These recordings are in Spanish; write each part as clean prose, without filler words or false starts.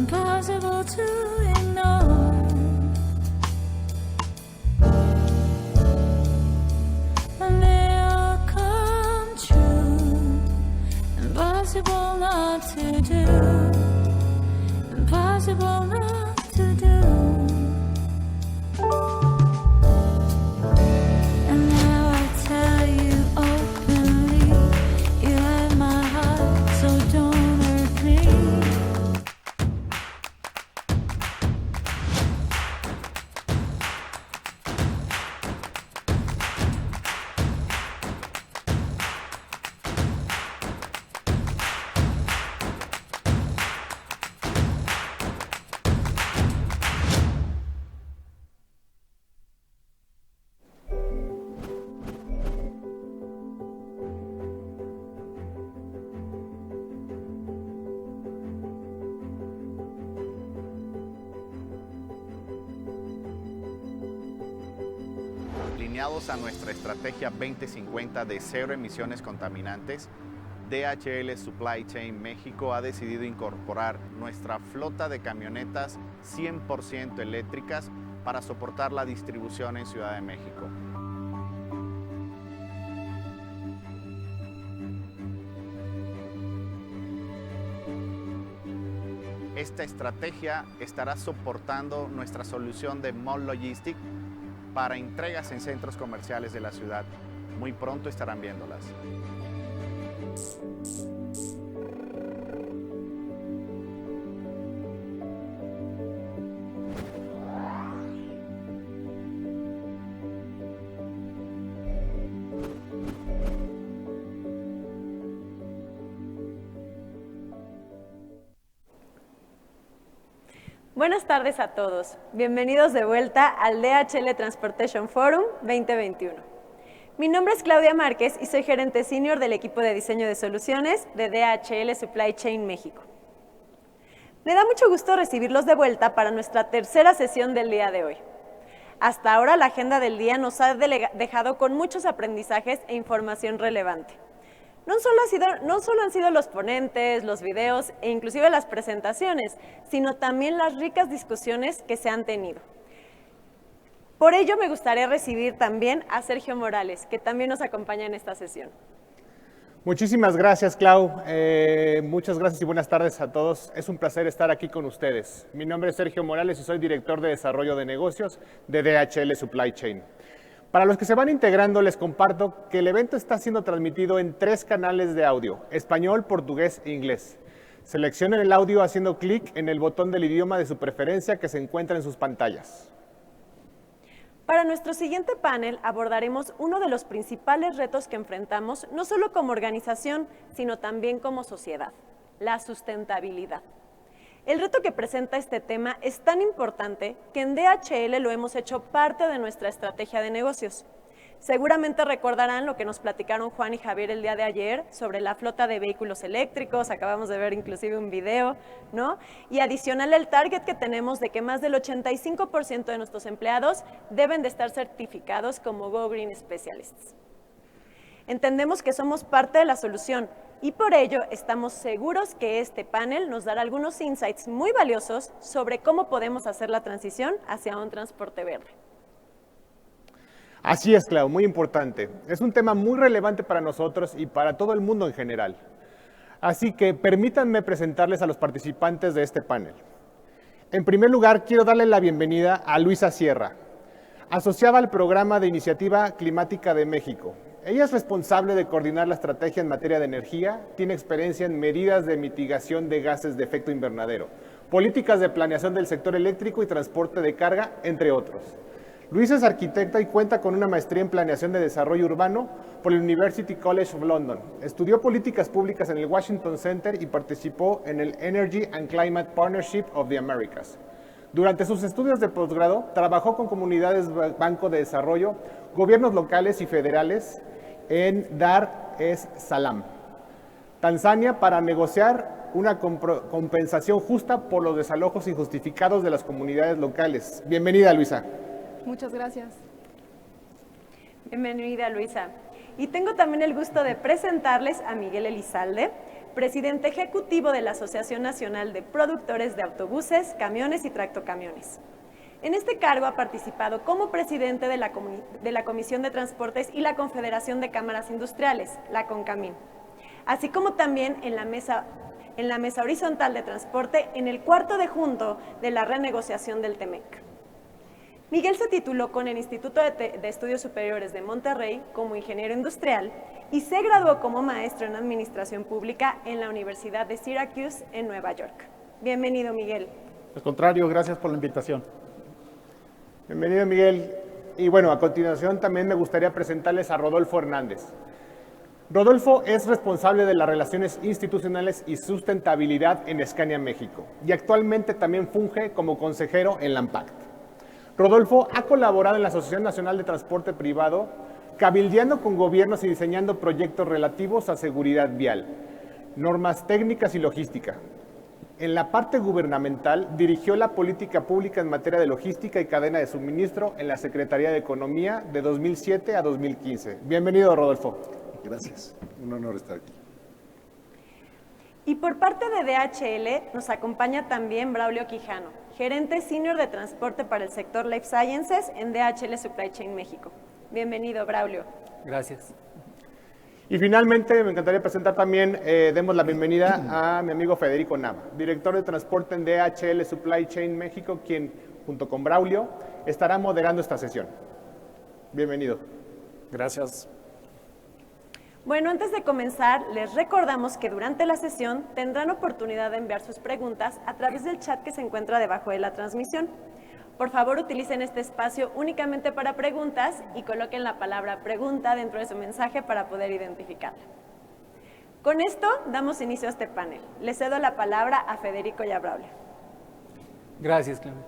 impossible to ignore. And they all come true. Impossible not to do. Impossible not to do. And now I tell you openly, you have my heart, so don't hurt me. Alineados a nuestra estrategia 2050 de cero emisiones contaminantes, DHL Supply Chain México ha decidido incorporar nuestra flota de camionetas 100% eléctricas para soportar la distribución en Ciudad de México. Esta estrategia estará soportando nuestra solución de Mall Logistics para entregas en centros comerciales de la ciudad. Muy pronto estarán viéndolas. Buenas tardes a todos. Bienvenidos de vuelta al DHL Transportation Forum 2021. Mi nombre es Claudia Márquez y soy gerente senior del equipo de diseño de soluciones de DHL Supply Chain México. Me da mucho gusto recibirlos de vuelta para nuestra tercera sesión del día de hoy. Hasta ahora la agenda del día nos ha dejado con muchos aprendizajes e información relevante. No solo han sido los ponentes, los videos e inclusive las presentaciones, sino también las ricas discusiones que se han tenido. Por ello me gustaría recibir también a Sergio Morales, que también nos acompaña en esta sesión. Muchísimas gracias, Clau. Muchas gracias y buenas tardes a todos. Es un placer estar aquí con ustedes. Mi nombre es Sergio Morales y soy director de desarrollo de negocios de DHL Supply Chain. Para los que se van integrando, les comparto que el evento está siendo transmitido en 3 canales de audio: español, portugués e inglés. Seleccionen el audio haciendo clic en el botón del idioma de su preferencia que se encuentra en sus pantallas. Para nuestro siguiente panel abordaremos uno de los principales retos que enfrentamos, no solo como organización, sino también como sociedad: la sustentabilidad. El reto que presenta este tema es tan importante que en DHL lo hemos hecho parte de nuestra estrategia de negocios. Seguramente recordarán lo que nos platicaron Juan y Javier el día de ayer sobre la flota de vehículos eléctricos, acabamos de ver inclusive un video, ¿no? Y adicional el target que tenemos de que más del 85% de nuestros empleados deben de estar certificados como Go Green Specialists. Entendemos que somos parte de la solución y por ello estamos seguros que este panel nos dará algunos insights muy valiosos sobre cómo podemos hacer la transición hacia un transporte verde. Así es, Clau, muy importante. Es un tema muy relevante para nosotros y para todo el mundo en general. Así que permítanme presentarles a los participantes de este panel. En primer lugar, quiero darle la bienvenida a Luisa Sierra, asociada al Programa de Iniciativa Climática de México. Ella es responsable de coordinar la estrategia en materia de energía, tiene experiencia en medidas de mitigación de gases de efecto invernadero, políticas de planeación del sector eléctrico y transporte de carga, entre otros. Luisa es arquitecta y cuenta con una maestría en planeación de desarrollo urbano por el University College of London. Estudió políticas públicas en el Washington Center y participó en el Energy and Climate Partnership of the Americas. Durante sus estudios de posgrado, trabajó con comunidades Banco de Desarrollo, gobiernos locales y federales en Dar es Salaam, Tanzania, para negociar una compensación justa por los desalojos injustificados de las comunidades locales. Bienvenida, Luisa. Muchas gracias. Bienvenida, Luisa. Y tengo también el gusto de presentarles a Miguel Elizalde, presidente ejecutivo de la Asociación Nacional de Productores de Autobuses, Camiones y Tractocamiones. En este cargo ha participado como presidente de la Comisión de Transportes y la Confederación de Cámaras Industriales, la CONCAMIN, así como también en la mesa horizontal de transporte en el cuarto de junto de la renegociación del TEMEC. Miguel se tituló con el Instituto de Estudios Superiores de Monterrey como ingeniero industrial y se graduó como maestro en Administración Pública en la Universidad de Syracuse en Nueva York. Bienvenido, Miguel. Al contrario, gracias por la invitación. Bienvenido, Miguel. Y bueno, a continuación también me gustaría presentarles a Rodolfo Hernández. Rodolfo es responsable de las relaciones institucionales y sustentabilidad en Scania México y actualmente también funge como consejero en la ANPACT. Rodolfo ha colaborado en la Asociación Nacional de Transporte Privado, cabildeando con gobiernos y diseñando proyectos relativos a seguridad vial, normas técnicas y logística. En la parte gubernamental, dirigió la política pública en materia de logística y cadena de suministro en la Secretaría de Economía de 2007 a 2015. Bienvenido, Rodolfo. Gracias, un honor estar aquí. Y por parte de DHL nos acompaña también Braulio Quijano, gerente senior de transporte para el sector Life Sciences en DHL Supply Chain México. Bienvenido, Braulio. Gracias. Y finalmente me encantaría presentar también, demos la bienvenida a mi amigo Federico Nava, director de transporte en DHL Supply Chain México, quien junto con Braulio estará moderando esta sesión. Bienvenido. Gracias. Bueno, antes de comenzar, les recordamos que durante la sesión tendrán oportunidad de enviar sus preguntas a través del chat que se encuentra debajo de la transmisión. Por favor, utilicen este espacio únicamente para preguntas y coloquen la palabra pregunta dentro de su mensaje para poder identificarla. Con esto, damos inicio a este panel. Le cedo la palabra a Federico y a Braulio. Gracias, Clemen.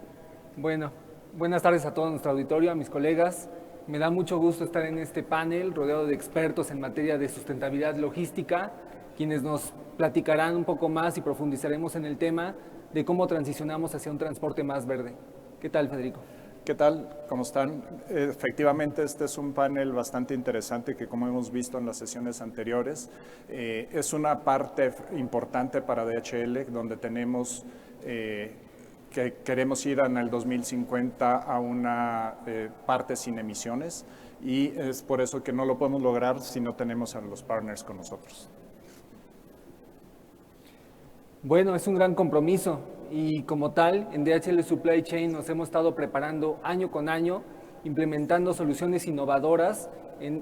Bueno, buenas tardes a todo nuestro auditorio, a mis colegas. Me da mucho gusto estar en este panel rodeado de expertos en materia de sustentabilidad logística, quienes nos platicarán un poco más y profundizaremos en el tema de cómo transicionamos hacia un transporte más verde. ¿Qué tal, Federico? ¿Qué tal? ¿Cómo están? Efectivamente, este es un panel bastante interesante que, como hemos visto en las sesiones anteriores, es una parte importante para DHL, donde tenemos que queremos ir en el 2050 a una parte sin emisiones, y es por eso que no lo podemos lograr si no tenemos a los partners con nosotros. Bueno, es un gran compromiso y como tal, en DHL Supply Chain nos hemos estado preparando año con año, implementando soluciones innovadoras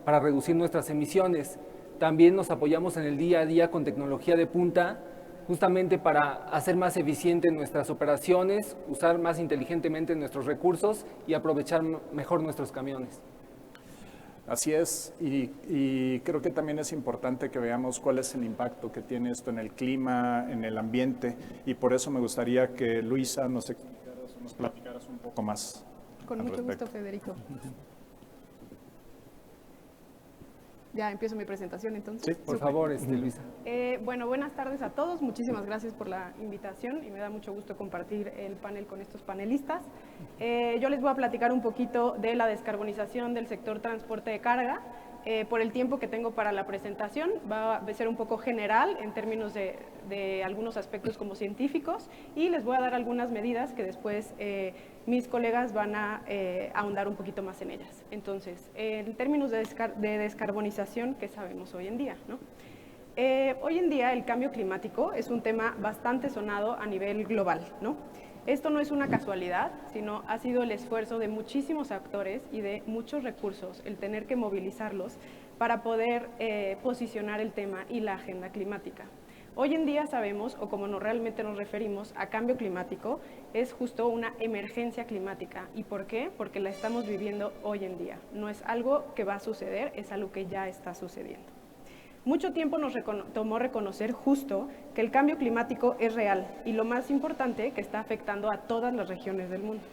para reducir nuestras emisiones. También nos apoyamos en el día a día con tecnología de punta, justamente para hacer más eficientes nuestras operaciones, usar más inteligentemente nuestros recursos y aprovechar mejor nuestros camiones. Así es, y creo que también es importante que veamos cuál es el impacto que tiene esto en el clima, en el ambiente, y por eso me gustaría que Luisa nos explicaras o nos platicaras un poco más. Con mucho gusto, Federico. Ya empiezo mi presentación entonces. Sí, por favor, Luisa. Bueno, buenas tardes a todos. Muchísimas gracias por la invitación y me da mucho gusto compartir el panel con estos panelistas. Yo les voy a platicar un poquito de la descarbonización del sector transporte de carga. Por el tiempo que tengo para la presentación, va a ser un poco general en términos de algunos aspectos como científicos, y les voy a dar algunas medidas que después mis colegas van a ahondar un poquito más en ellas. Entonces, en términos de descarbonización, ¿qué sabemos hoy en día, ¿no? Hoy en día el cambio climático es un tema bastante sonado a nivel global, ¿no? Esto no es una casualidad, sino ha sido el esfuerzo de muchísimos actores y de muchos recursos, el tener que movilizarlos para poder posicionar el tema y la agenda climática. Hoy en día sabemos, o como realmente nos referimos a cambio climático, es justo una emergencia climática. ¿Y por qué? Porque la estamos viviendo hoy en día. No es algo que va a suceder, es algo que ya está sucediendo. Mucho tiempo nos tomó reconocer justo que el cambio climático es real y lo más importante, que está afectando a todas las regiones del mundo.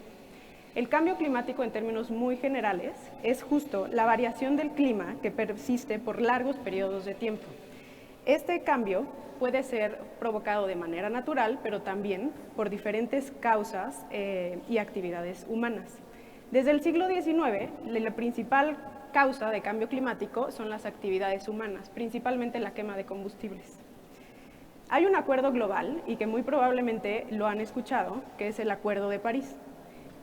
El cambio climático, en términos muy generales, es justo la variación del clima que persiste por largos periodos de tiempo. Este cambio puede ser provocado de manera natural, pero también por diferentes causas y actividades humanas. Desde el siglo XIX, la principal causa de cambio climático son las actividades humanas, principalmente la quema de combustibles. Hay un acuerdo global y que muy probablemente lo han escuchado, que es el Acuerdo de París.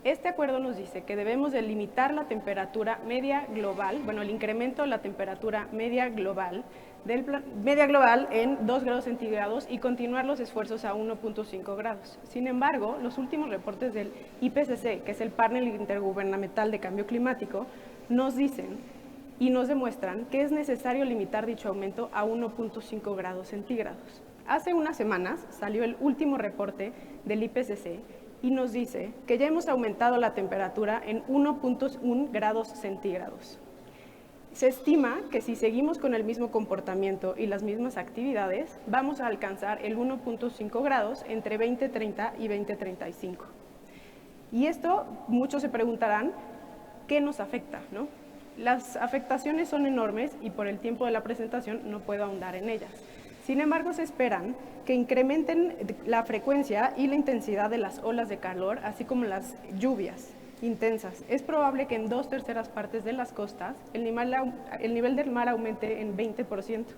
Este acuerdo nos dice que debemos de limitar la temperatura media global, bueno, el incremento de la temperatura media global en 2 grados centígrados y continuar los esfuerzos a 1.5 grados. Sin embargo, los últimos reportes del IPCC, que es el Panel Intergubernamental de Cambio Climático, nos dicen y nos demuestran que es necesario limitar dicho aumento a 1.5 grados centígrados. Hace unas semanas salió el último reporte del IPCC y nos dice que ya hemos aumentado la temperatura en 1.1 grados centígrados. Se estima que si seguimos con el mismo comportamiento y las mismas actividades, vamos a alcanzar el 1.5 grados entre 2030 y 2035. Y esto, muchos se preguntarán, ¿qué nos afecta, no? Las afectaciones son enormes y por el tiempo de la presentación no puedo ahondar en ellas. Sin embargo, se esperan que incrementen la frecuencia y la intensidad de las olas de calor, así como las lluvias intensas. Es probable que en 2/3 partes de las costas el nivel del mar aumente en 20%.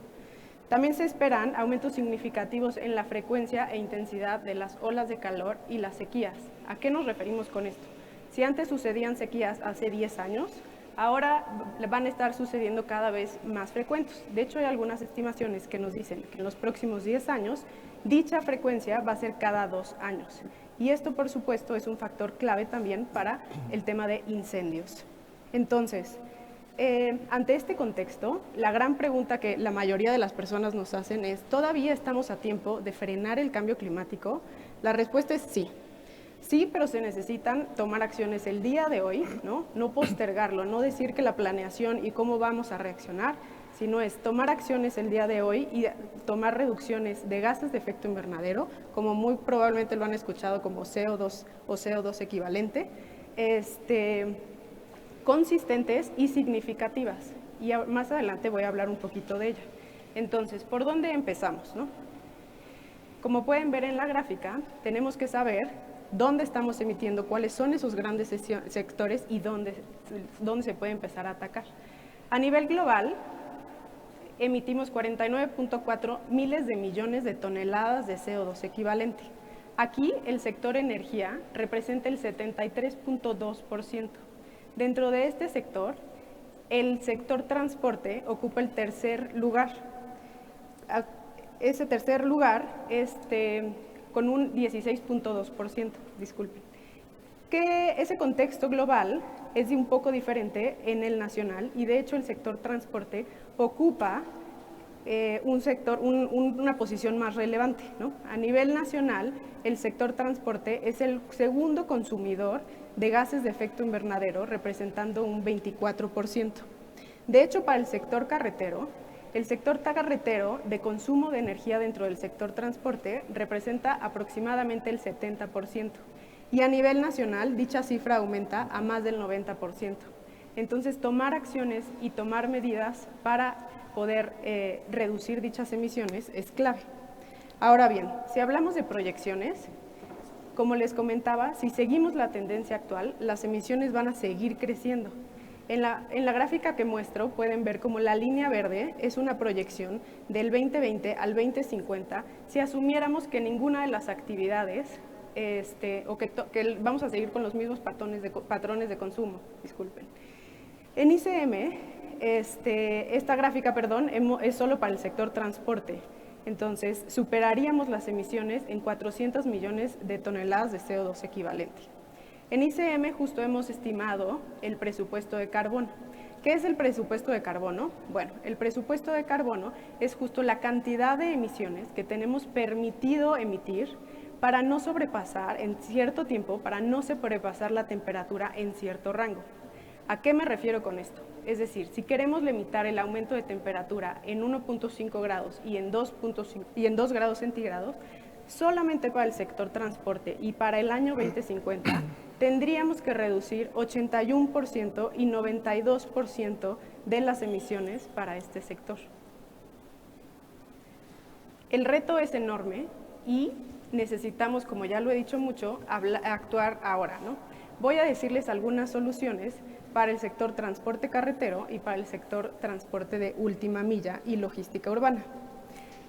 También se esperan aumentos significativos en la frecuencia e intensidad de las olas de calor y las sequías. ¿A qué nos referimos con esto? Si antes sucedían sequías hace 10 años, ahora van a estar sucediendo cada vez más frecuentes. De hecho, hay algunas estimaciones que nos dicen que en los próximos 10 años dicha frecuencia va a ser cada 2 años. Y esto, por supuesto, es un factor clave también para el tema de incendios. Entonces, ante este contexto, la gran pregunta que la mayoría de las personas nos hacen es, ¿todavía estamos a tiempo de frenar el cambio climático? La respuesta es sí. Sí, pero se necesitan tomar acciones el día de hoy, no postergarlo, no decir que la planeación y cómo vamos a reaccionar, sino es tomar acciones el día de hoy y tomar reducciones de gases de efecto invernadero, como muy probablemente lo han escuchado como CO2 o CO2 equivalente, consistentes y significativas. Y más adelante voy a hablar un poquito de ella. Entonces, ¿por dónde empezamos, no? Como pueden ver en la gráfica, tenemos que saber dónde estamos emitiendo, cuáles son esos grandes sectores y dónde se puede empezar a atacar. A nivel global, emitimos 49.4 miles de millones de toneladas de CO2 equivalente. Aquí el sector energía representa el 73.2%. Dentro de este sector, el sector transporte ocupa el tercer lugar. Ese tercer lugar con un 16.2%, disculpen. Que ese contexto global es un poco diferente en el nacional y de hecho el sector transporte ocupa una posición más relevante, ¿no? A nivel nacional, el sector transporte es el segundo consumidor de gases de efecto invernadero, representando un 24%. De hecho, para el sector carretero de consumo de energía dentro del sector transporte representa aproximadamente el 70%. Y a nivel nacional, dicha cifra aumenta a más del 90%. Entonces, tomar acciones y tomar medidas para poder reducir dichas emisiones es clave. Ahora bien, si hablamos de proyecciones, como les comentaba, si seguimos la tendencia actual, las emisiones van a seguir creciendo. En la gráfica que muestro pueden ver como la línea verde es una proyección del 2020 al 2050 si asumiéramos que ninguna de las actividades o que vamos a seguir con los mismos patrones de consumo, disculpen. En ICM, esta gráfica, es solo para el sector transporte. Entonces, superaríamos las emisiones en 400 millones de toneladas de CO2 equivalente. En ICM justo hemos estimado el presupuesto de carbono. ¿Qué es el presupuesto de carbono? Bueno, el presupuesto de carbono es justo la cantidad de emisiones que tenemos permitido emitir para no sobrepasar en cierto tiempo, para no sobrepasar la temperatura en cierto rango. ¿A qué me refiero con esto? Es decir, si queremos limitar el aumento de temperatura en 1.5 grados y en 2 grados centígrados, solamente para el sector transporte y para el año 2050 tendríamos que reducir 81% y 92% de las emisiones para este sector. El reto es enorme y necesitamos, como ya lo he dicho mucho, actuar ahora, ¿no? Voy a decirles algunas soluciones para el sector transporte carretero y para el sector transporte de última milla y logística urbana.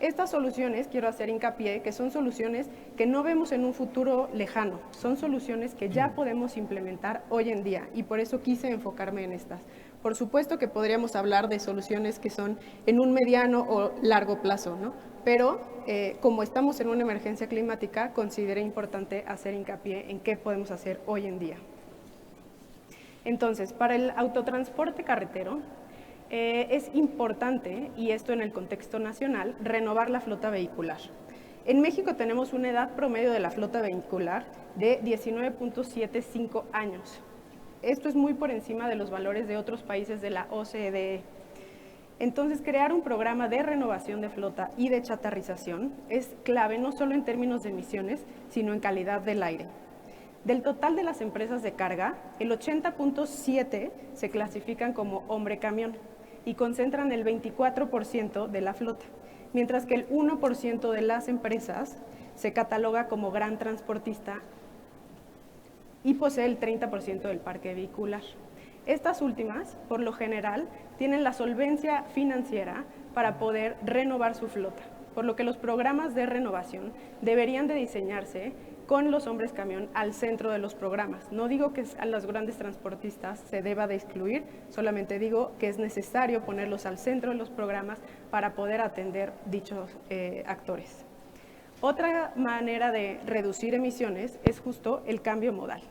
Estas soluciones, quiero hacer hincapié, que son soluciones que no vemos en un futuro lejano, son soluciones que ya podemos implementar hoy en día y por eso quise enfocarme en estas. Por supuesto que podríamos hablar de soluciones que son en un mediano o largo plazo, ¿no? Pero como estamos en una emergencia climática, consideré importante hacer hincapié en qué podemos hacer hoy en día. Entonces, para el autotransporte carretero, es importante, y esto en el contexto nacional, renovar la flota vehicular. En México tenemos una edad promedio de la flota vehicular de 19.75 años. Esto es muy por encima de los valores de otros países de la OCDE. Entonces, crear un programa de renovación de flota y de chatarrización es clave no solo en términos de emisiones, sino en calidad del aire. Del total de las empresas de carga, el 80.7 se clasifican como hombre camión y concentran el 24% de la flota, mientras que el 1% de las empresas se cataloga como gran transportista y posee el 30% del parque vehicular. Estas últimas, por lo general, tienen la solvencia financiera para poder renovar su flota, por lo que los programas de renovación deberían de diseñarse con los hombres camión al centro de los programas. No digo que a los grandes transportistas se deba de excluir, solamente digo que es necesario ponerlos al centro de los programas para poder atender dichos actores. Otra manera de reducir emisiones es justo el cambio modal.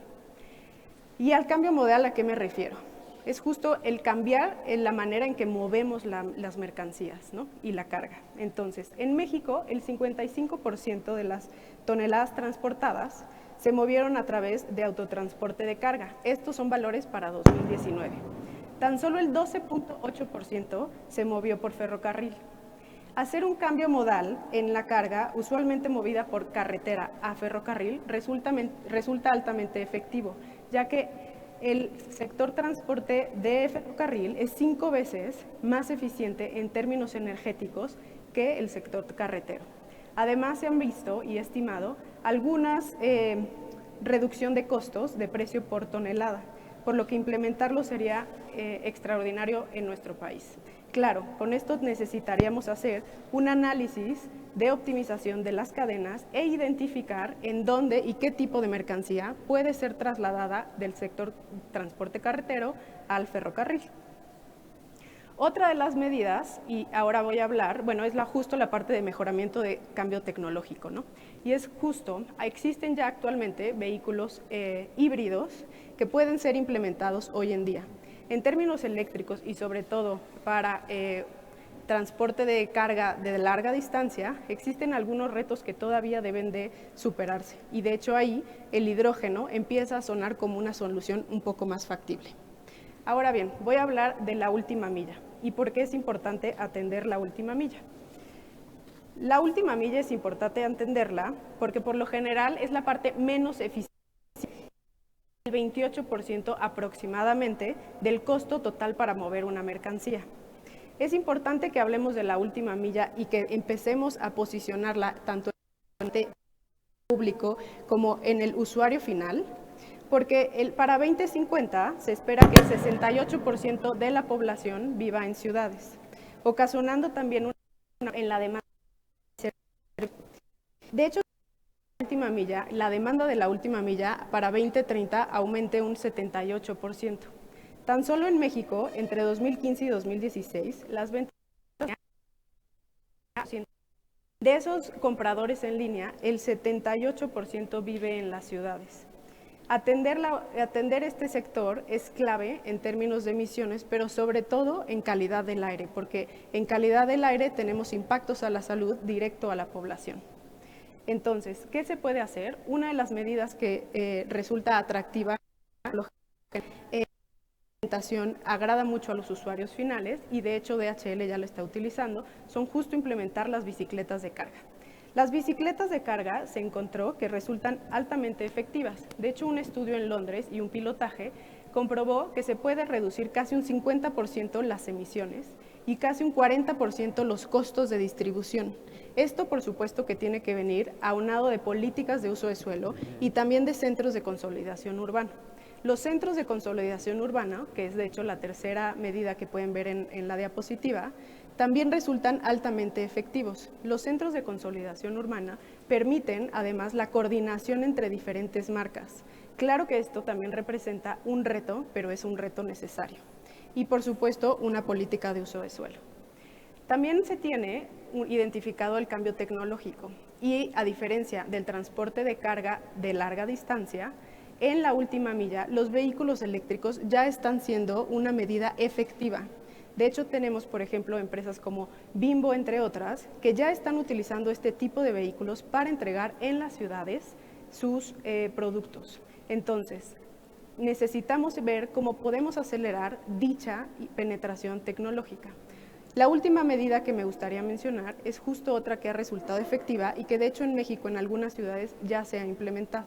¿Y al cambio modal a qué me refiero? Es justo el cambiar en la manera en que movemos las mercancías, ¿no? Y la carga. Entonces, en México, el 55% de las toneladas transportadas se movieron a través de autotransporte de carga. Estos son valores para 2019. Tan solo el 12.8% se movió por ferrocarril. Hacer un cambio modal en la carga, usualmente movida por carretera a ferrocarril, resulta altamente efectivo, ya que el sector transporte de ferrocarril es 5 veces más eficiente en términos energéticos que el sector carretero. Además, se han visto y estimado algunas reducción de costos de precio por tonelada, por lo que implementarlo sería extraordinario en nuestro país. Claro, con esto necesitaríamos hacer un análisis de optimización de las cadenas e identificar en dónde y qué tipo de mercancía puede ser trasladada del sector transporte carretero al ferrocarril. Otra de las medidas, y ahora voy a hablar, bueno, es justo la parte de mejoramiento de cambio tecnológico, ¿no? Y es justo, existen ya actualmente vehículos híbridos que pueden ser implementados hoy en día. En términos eléctricos y sobre todo para transporte de carga de larga distancia, existen algunos retos que todavía deben de superarse. Y de hecho ahí el hidrógeno empieza a sonar como una solución un poco más factible. Ahora bien, voy a hablar de la última milla y por qué es importante atender la última milla. La última milla es importante atenderla porque por lo general es la parte menos eficiente, el 28% aproximadamente del costo total para mover una mercancía. Es importante que hablemos de la última milla y que empecemos a posicionarla tanto en el público como en el usuario final, porque para 2050 se espera que el 68% de la población viva en ciudades, ocasionando también en la demanda. De hecho, la demanda de la última milla para 2030 aumente un 78%. Tan solo en México, entre 2015 y 2016, las ventas de esos compradores en línea, el 78% vive en las ciudades. Atender este sector es clave en términos de emisiones, pero sobre todo en calidad del aire, porque en calidad del aire tenemos impactos a la salud directo a la población. Entonces, ¿qué se puede hacer? Una de las medidas que resulta atractiva, la implementación agrada mucho a los usuarios finales y de hecho DHL ya lo está utilizando, son justo implementar las bicicletas de carga. Las bicicletas de carga se encontró que resultan altamente efectivas. De hecho, un estudio en Londres y un pilotaje comprobó que se puede reducir casi un 50% las emisiones y casi un 40% los costos de distribución. Esto, por supuesto, que tiene que venir aunado de políticas de uso de suelo y también de centros de consolidación urbana. Los centros de consolidación urbana, que es de hecho la tercera medida que pueden ver en la diapositiva, también resultan altamente efectivos. Los centros de consolidación urbana permiten además la coordinación entre diferentes marcas. Claro que esto también representa un reto, pero es un reto necesario. Y por supuesto, una política de uso de suelo. También se tiene identificado el cambio tecnológico y, a diferencia del transporte de carga de larga distancia, en la última milla los vehículos eléctricos ya están siendo una medida efectiva. De hecho, tenemos, por ejemplo, empresas como Bimbo, entre otras, que ya están utilizando este tipo de vehículos para entregar en las ciudades sus productos. Entonces, necesitamos ver cómo podemos acelerar dicha penetración tecnológica. La última medida que me gustaría mencionar es justo otra que ha resultado efectiva y que de hecho en México en algunas ciudades ya se ha implementado.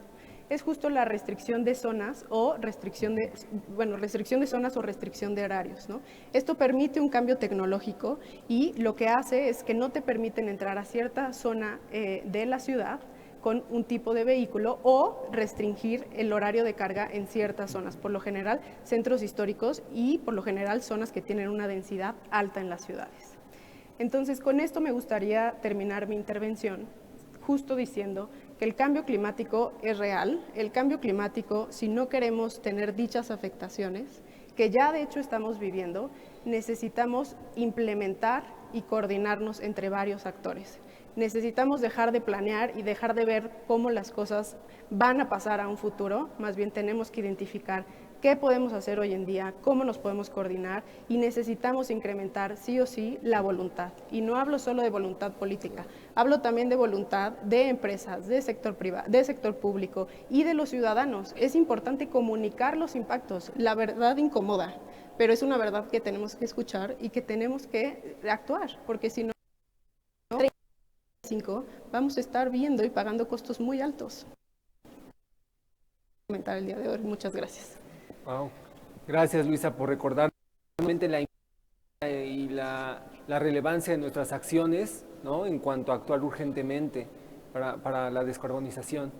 Es justo la restricción de zonas o restricción de zonas o restricción de horarios, ¿no? Esto permite un cambio tecnológico y lo que hace es que no te permiten entrar a cierta zona de la ciudad con un tipo de vehículo o restringir el horario de carga en ciertas zonas, por lo general centros históricos y por lo general zonas que tienen una densidad alta en las ciudades. Entonces, con esto me gustaría terminar mi intervención justo diciendo que el cambio climático es real. El cambio climático, si no queremos tener dichas afectaciones, que ya de hecho estamos viviendo, necesitamos implementar y coordinarnos entre varios actores. Necesitamos dejar de planear y dejar de ver cómo las cosas van a pasar a un futuro, más bien tenemos que identificar qué podemos hacer hoy en día, cómo nos podemos coordinar y necesitamos incrementar sí o sí la voluntad. Y no hablo solo de voluntad política, hablo también de voluntad de empresas, de sector privado, de sector público y de los ciudadanos. Es importante comunicar los impactos. La verdad incomoda, pero es una verdad que tenemos que escuchar y que tenemos que actuar, porque si no, vamos a estar viendo y pagando costos muy altos. Comentar el día de hoy. Muchas gracias. Wow. Gracias, Luisa, por recordar y la relevancia de nuestras acciones, ¿no?, en cuanto a actuar urgentemente para la descarbonización.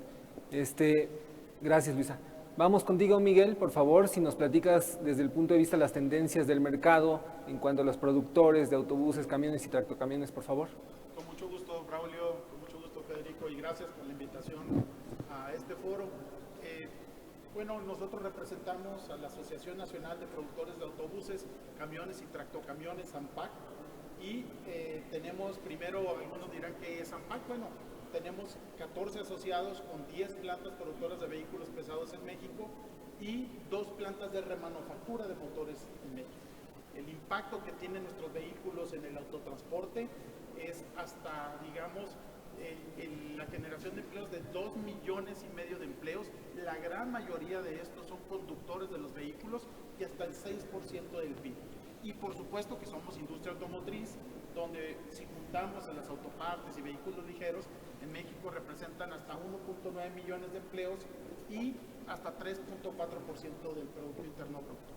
Gracias, Luisa. Vamos contigo, Miguel, por favor, si nos platicas desde el punto de vista de las tendencias del mercado en cuanto a los productores de autobuses, camiones y tractocamiones, por favor. Con mucho gusto, Braulio, con mucho gusto, Federico, y gracias por la invitación a este foro. Bueno, nosotros representamos a la Asociación Nacional de Productores de Autobuses, Camiones y Tractocamiones, ANPAC, y tenemos, primero, algunos dirán que es ANPAC, bueno, tenemos 14 asociados con 10 plantas productoras de vehículos pesados en México y 2 plantas de remanufactura de motores en México. El impacto que tienen nuestros vehículos en el autotransporte es hasta, digamos, la generación de empleos de 2,5 millones de empleos. La gran mayoría de estos son conductores de los vehículos y hasta el 6% del PIB. Y por supuesto que somos industria automotriz, donde si juntamos a las autopartes y vehículos ligeros, en México representan hasta 1,9 millones de empleos y hasta 3,4% del Producto Interno Bruto.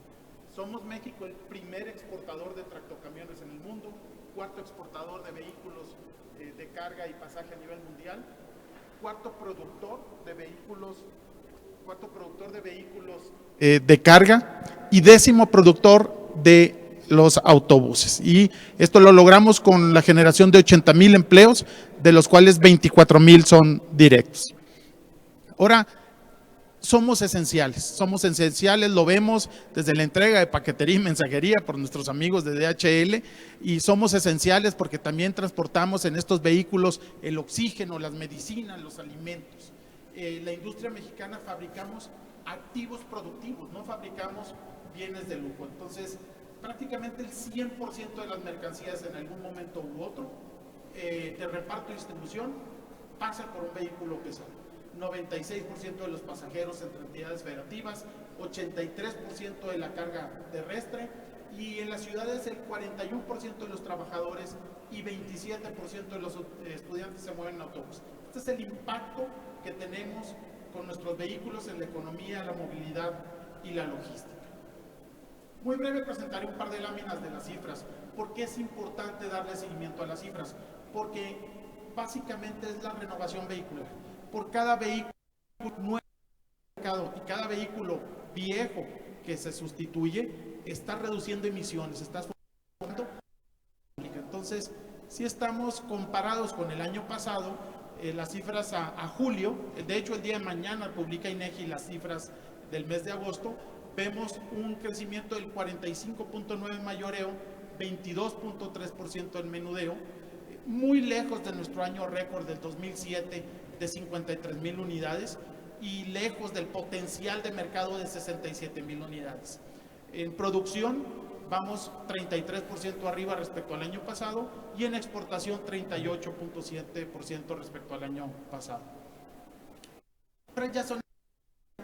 Somos México el primer exportador de tractocamiones en el mundo, cuarto exportador de vehículos de carga y pasaje a nivel mundial, cuarto productor de vehículos de carga y 10º productor de los autobuses. Y esto lo logramos con la generación de 80,000 empleos, de los cuales 24,000 son directos. Ahora, somos esenciales, lo vemos desde la entrega de paquetería y mensajería por nuestros amigos de DHL, y somos esenciales porque también transportamos en estos vehículos el oxígeno, las medicinas, los alimentos. La industria mexicana fabricamos activos productivos, no fabricamos bienes de lujo. Entonces, prácticamente el 100% de las mercancías en algún momento u otro de reparto y distribución pasa por un vehículo pesado. 96% de los pasajeros entre entidades federativas, 83% de la carga terrestre, y en las ciudades el 41% de los trabajadores y 27% de los estudiantes se mueven en autobús. Este es el impacto que tenemos con nuestros vehículos en la economía, la movilidad y la logística. Muy breve presentaré un par de láminas de las cifras. ¿Por qué es importante darle seguimiento a las cifras? Porque básicamente es la renovación vehicular. Por cada vehículo nuevo y cada vehículo viejo que se sustituye, está reduciendo emisiones, está formando. Entonces, sí estamos comparados con el año pasado, las cifras a julio, de hecho el día de mañana publica INEGI las cifras del mes de agosto, vemos un crecimiento del 45.9% en mayoreo, 22.3% en menudeo, muy lejos de nuestro año récord del 2007 de 53,000 unidades y lejos del potencial de mercado de 67,000 unidades. En producción vamos 33% arriba respecto al año pasado y en exportación 38.7% respecto al año pasado. Ahora ya son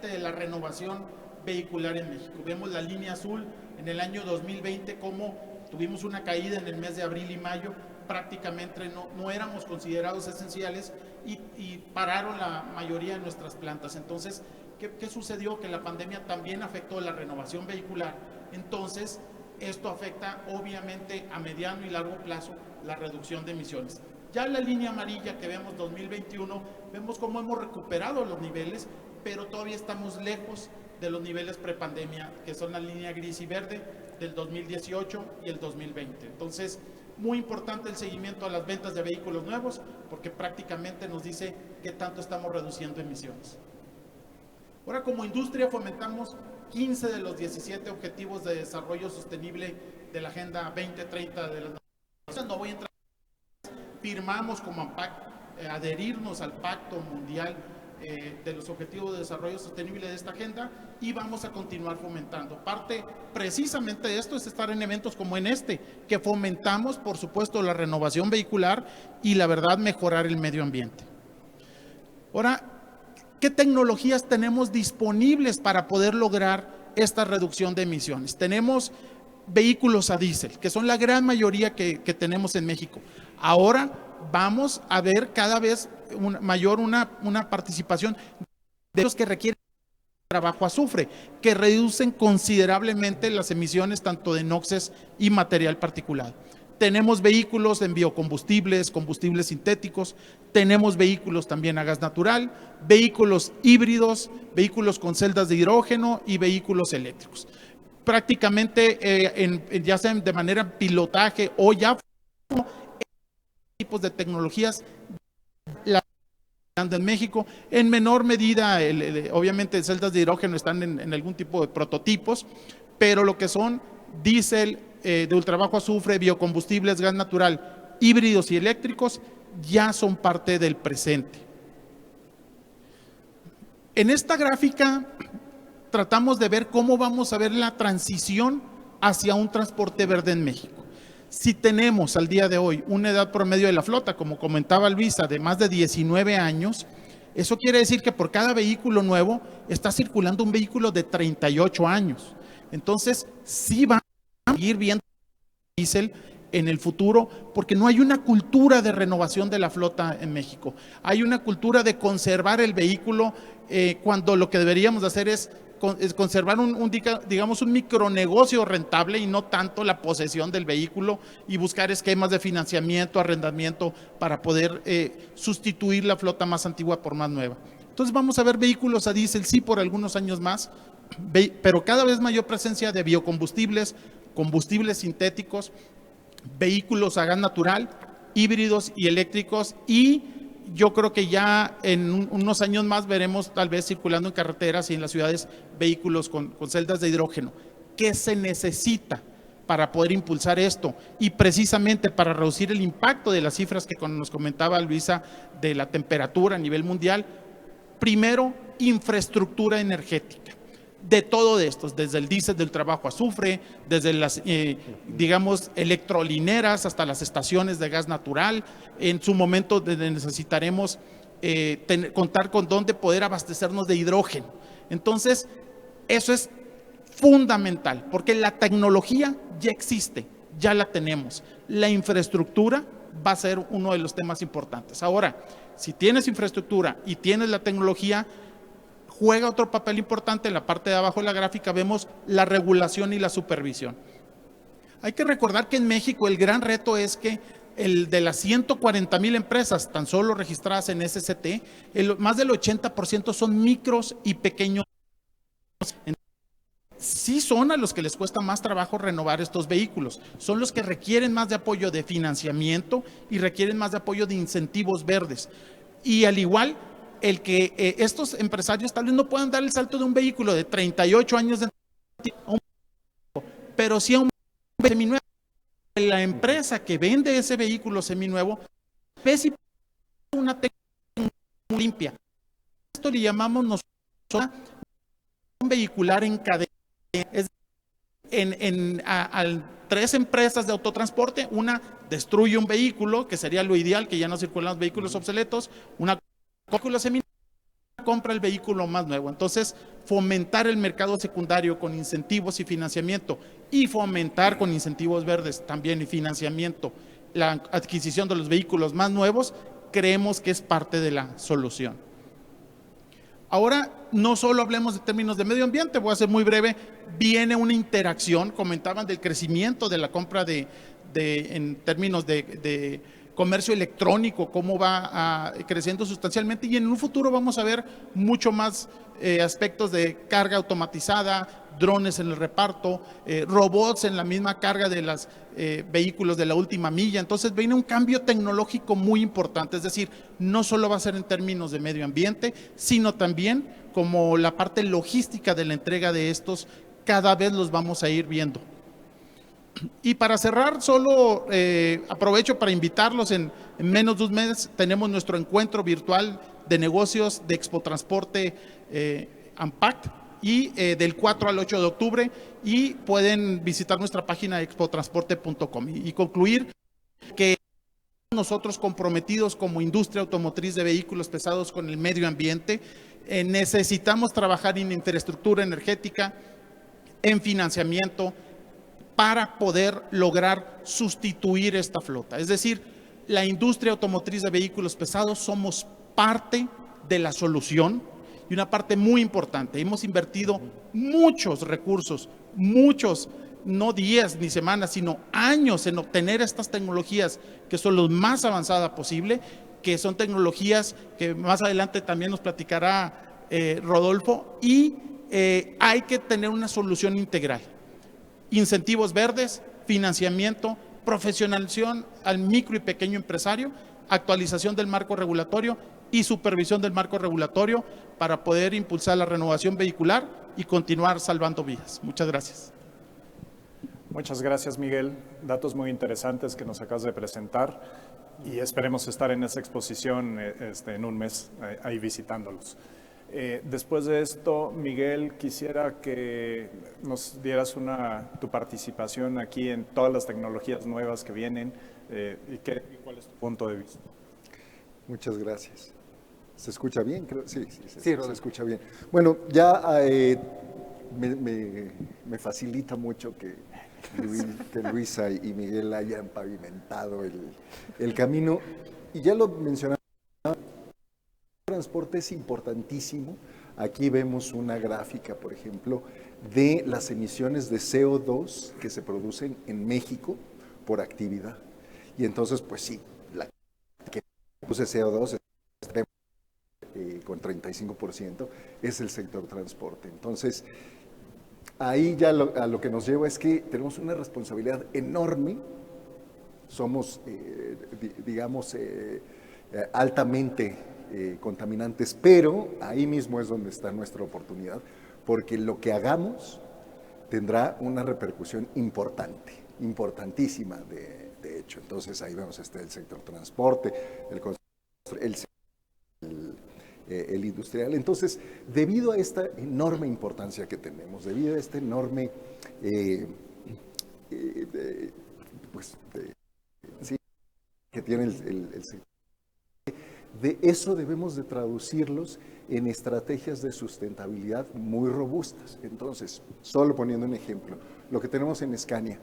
de la renovación vehicular en México. Vemos la línea azul en el año 2020 como tuvimos una caída en el mes de abril y mayo, prácticamente no éramos considerados esenciales y pararon la mayoría de nuestras plantas. Entonces, ¿qué sucedió? Que la pandemia también afectó la renovación vehicular. Entonces, esto afecta obviamente a mediano y largo plazo la reducción de emisiones. Ya la línea amarilla que vemos 2021, vemos cómo hemos recuperado los niveles, pero todavía estamos lejos de los niveles prepandemia, que son la línea gris y verde del 2018 y el 2020. Entonces, muy importante el seguimiento a las ventas de vehículos nuevos, porque prácticamente nos dice qué tanto estamos reduciendo emisiones. Ahora, como industria, fomentamos 15 de los 17 objetivos de desarrollo sostenible de la Agenda 2030 de las Naciones. No voy a entrar. Firmamos como AMPAC adherirnos al Pacto Mundial de los Objetivos de Desarrollo Sostenible de esta agenda y vamos a continuar fomentando. Parte precisamente de esto es estar en eventos como en este, que fomentamos, por supuesto, la renovación vehicular y la verdad mejorar el medio ambiente. Ahora, ¿qué tecnologías tenemos disponibles para poder lograr esta reducción de emisiones? Tenemos vehículos a diésel, que son la gran mayoría que tenemos en México. Ahora vamos a ver cada vez mayor una participación de los que requieren trabajo a azufre, que reducen considerablemente las emisiones tanto de NOxes y material particulado. Tenemos vehículos en biocombustibles, combustibles sintéticos, tenemos vehículos también a gas natural, vehículos híbridos, vehículos con celdas de hidrógeno y vehículos eléctricos. Prácticamente, ya sea de manera pilotaje o ya tipos de tecnologías en México, en menor medida, obviamente celdas de hidrógeno están en algún tipo de prototipos, pero lo que son diésel, de ultrabajo azufre, biocombustibles, gas natural, híbridos y eléctricos, ya son parte del presente. En esta gráfica tratamos de ver cómo vamos a ver la transición hacia un transporte verde en México. Si tenemos al día de hoy una edad promedio de la flota, como comentaba Luisa, de más de 19 años, eso quiere decir que por cada vehículo nuevo está circulando un vehículo de 38 años. Entonces, sí va a seguir viendo diésel en el futuro, porque no hay una cultura de renovación de la flota en México. Hay una cultura de conservar el vehículo cuando lo que deberíamos hacer es conservar digamos un micronegocio rentable y no tanto la posesión del vehículo y buscar esquemas de financiamiento, arrendamiento para poder sustituir la flota más antigua por más nueva. Entonces vamos a ver vehículos a diésel, sí, por algunos años más, pero cada vez mayor presencia de biocombustibles, combustibles sintéticos, vehículos a gas natural, híbridos y eléctricos, y yo creo que ya en unos años más veremos tal vez circulando en carreteras y en las ciudades vehículos con celdas de hidrógeno. ¿Qué se necesita para poder impulsar esto? Y precisamente para reducir el impacto de las cifras que nos comentaba Luisa de la temperatura a nivel mundial, primero, infraestructura energética. De todo esto, desde el diésel del trabajo a azufre, desde las, digamos, electrolineras hasta las estaciones de gas natural. En su momento necesitaremos contar con dónde poder abastecernos de hidrógeno. Entonces, eso es fundamental, porque la tecnología ya existe, ya la tenemos. La infraestructura va a ser uno de los temas importantes. Ahora, si tienes infraestructura y tienes la tecnología, juega otro papel importante. En la parte de abajo de la gráfica vemos la regulación y la supervisión. Hay que recordar que en México el gran reto es que de las 140,000 empresas tan solo registradas en SCT, más del 80% son micros y pequeños. sí son a los que les cuesta más trabajo renovar estos vehículos, son los que requieren más de apoyo de financiamiento y requieren más de apoyo de incentivos verdes. Y al igual, el que estos empresarios tal vez no puedan dar el salto de un vehículo de 38 años de pero sí a un seminuevo. La empresa que vende ese vehículo seminuevo es una técnica muy limpia. Esto le llamamos nosotros un vehicular en cadena. Es a 3 empresas de autotransporte, una destruye un vehículo, que sería lo ideal, que ya no circulan los vehículos obsoletos, una vehículo seminuevo compra el vehículo más nuevo. Entonces, fomentar el mercado secundario con incentivos y financiamiento y fomentar con incentivos verdes también y financiamiento la adquisición de los vehículos más nuevos, creemos que es parte de la solución. Ahora, no solo hablemos de términos de medio ambiente, voy a ser muy breve, viene una interacción, comentaban del crecimiento de la compra en términos de comercio electrónico, cómo va creciendo sustancialmente, y en un futuro vamos a ver mucho más aspectos de carga automatizada, drones en el reparto, robots en la misma carga de los vehículos de la última milla. Entonces viene un cambio tecnológico muy importante, es decir, no solo va a ser en términos de medio ambiente, sino también como la parte logística de la entrega de estos, cada vez los vamos a ir viendo. Y para cerrar, solo aprovecho para invitarlos, en menos de un mes tenemos nuestro encuentro virtual de negocios de Expo Transporte Unpacked, y del 4 al 8 de octubre, y pueden visitar nuestra página expotransporte.com y concluir que nosotros comprometidos como industria automotriz de vehículos pesados con el medio ambiente, necesitamos trabajar en infraestructura energética, en financiamiento, para poder lograr sustituir esta flota. Es decir, la industria automotriz de vehículos pesados somos parte de la solución y una parte muy importante. Hemos invertido muchos recursos, muchos, no días ni semanas, sino años en obtener estas tecnologías que son las más avanzadas posible, que son tecnologías que más adelante también nos platicará Rodolfo, y hay que tener una solución integral. Incentivos verdes, financiamiento, profesionalización al micro y pequeño empresario, actualización del marco regulatorio y supervisión del marco regulatorio para poder impulsar la renovación vehicular y continuar salvando vidas. Muchas gracias. Muchas gracias, Miguel. Datos muy interesantes que nos acabas de presentar y esperemos estar en esa exposición en un mes ahí visitándolos. Después de esto, Miguel, quisiera que nos dieras tu participación aquí en todas las tecnologías nuevas que vienen y cuál es tu punto de vista. Muchas gracias. ¿Se escucha bien? Creo. Sí, se escucha bien. Bueno, ya me facilita mucho que Luisa y Miguel hayan pavimentado el camino. Y ya lo mencionaba, el transporte es importantísimo. Aquí vemos una gráfica, por ejemplo, de las emisiones de CO2 que se producen en México por actividad. Y entonces, pues sí, la que produce CO2 con 35% es el sector transporte. Entonces, ahí ya a lo que nos lleva es que tenemos una responsabilidad enorme. Somos, altamente contaminantes, pero ahí mismo es donde está nuestra oportunidad, porque lo que hagamos tendrá una repercusión importante, importantísima de hecho. Entonces ahí vemos el sector transporte, el industrial. Entonces, debido a esta enorme importancia que tenemos, debido a este enorme que tiene el sector, de eso debemos de traducirlos en estrategias de sustentabilidad muy robustas. Entonces, solo poniendo un ejemplo, lo que tenemos en Scania,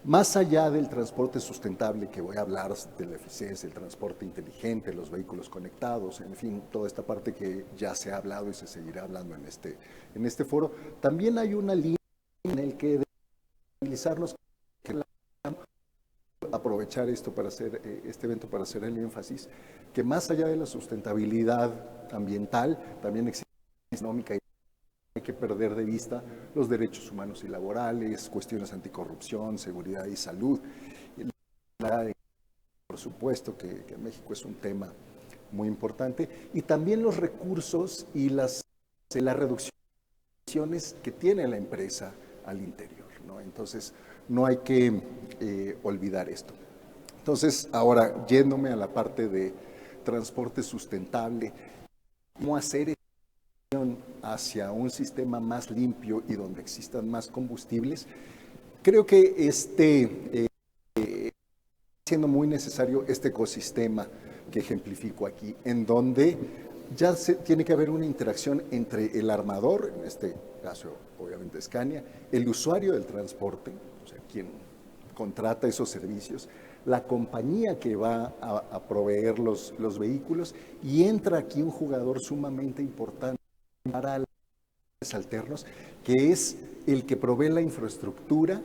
más allá del transporte sustentable, que voy a hablar de la eficiencia, el transporte inteligente, los vehículos conectados, en fin, toda esta parte que ya se ha hablado y se seguirá hablando en este foro, también hay una línea en el que debemos utilizarnos, aprovechar esto para hacer este evento para hacer el énfasis, que más allá de la sustentabilidad ambiental, también existe económica y que perder de vista los derechos humanos y laborales, cuestiones anticorrupción, seguridad y salud. Por supuesto que México es un tema muy importante, y también los recursos y las reducciones que tiene la empresa al interior, ¿no? Entonces, no hay que olvidar esto. Entonces, ahora, yéndome a la parte de transporte sustentable, ¿cómo hacer hacia un sistema más limpio y donde existan más combustibles? Creo que siendo muy necesario este ecosistema que ejemplifico aquí, en donde ya tiene que haber una interacción entre el armador, en este caso obviamente Scania, el usuario del transporte, o sea, quien contrata esos servicios, la compañía que va a proveer los vehículos, y entra aquí un jugador sumamente importante para los alternos, que es el que provee la infraestructura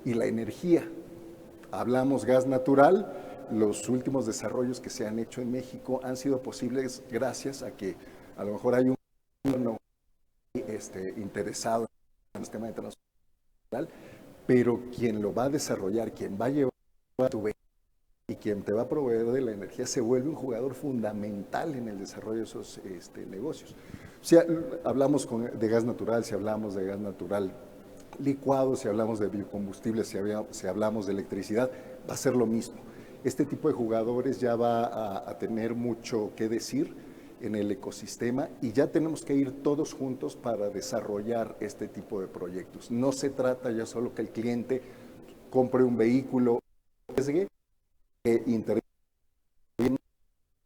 y la energía. Hablamos gas natural. Los últimos desarrollos que se han hecho en México han sido posibles gracias a que a lo mejor hay un gobierno interesado en el sistema de transporte natural, pero quien lo va a desarrollar, quien va a llevar a tu vehículo y quien te va a proveer de la energía, se vuelve un jugador fundamental en el desarrollo de esos negocios. Si hablamos de gas natural, si hablamos de gas natural licuado, si hablamos de biocombustibles, si hablamos de electricidad, va a ser lo mismo. Este tipo de jugadores ya va a tener mucho que decir en el ecosistema, y ya tenemos que ir todos juntos para desarrollar este tipo de proyectos. No se trata ya solo que el cliente compre un vehículo,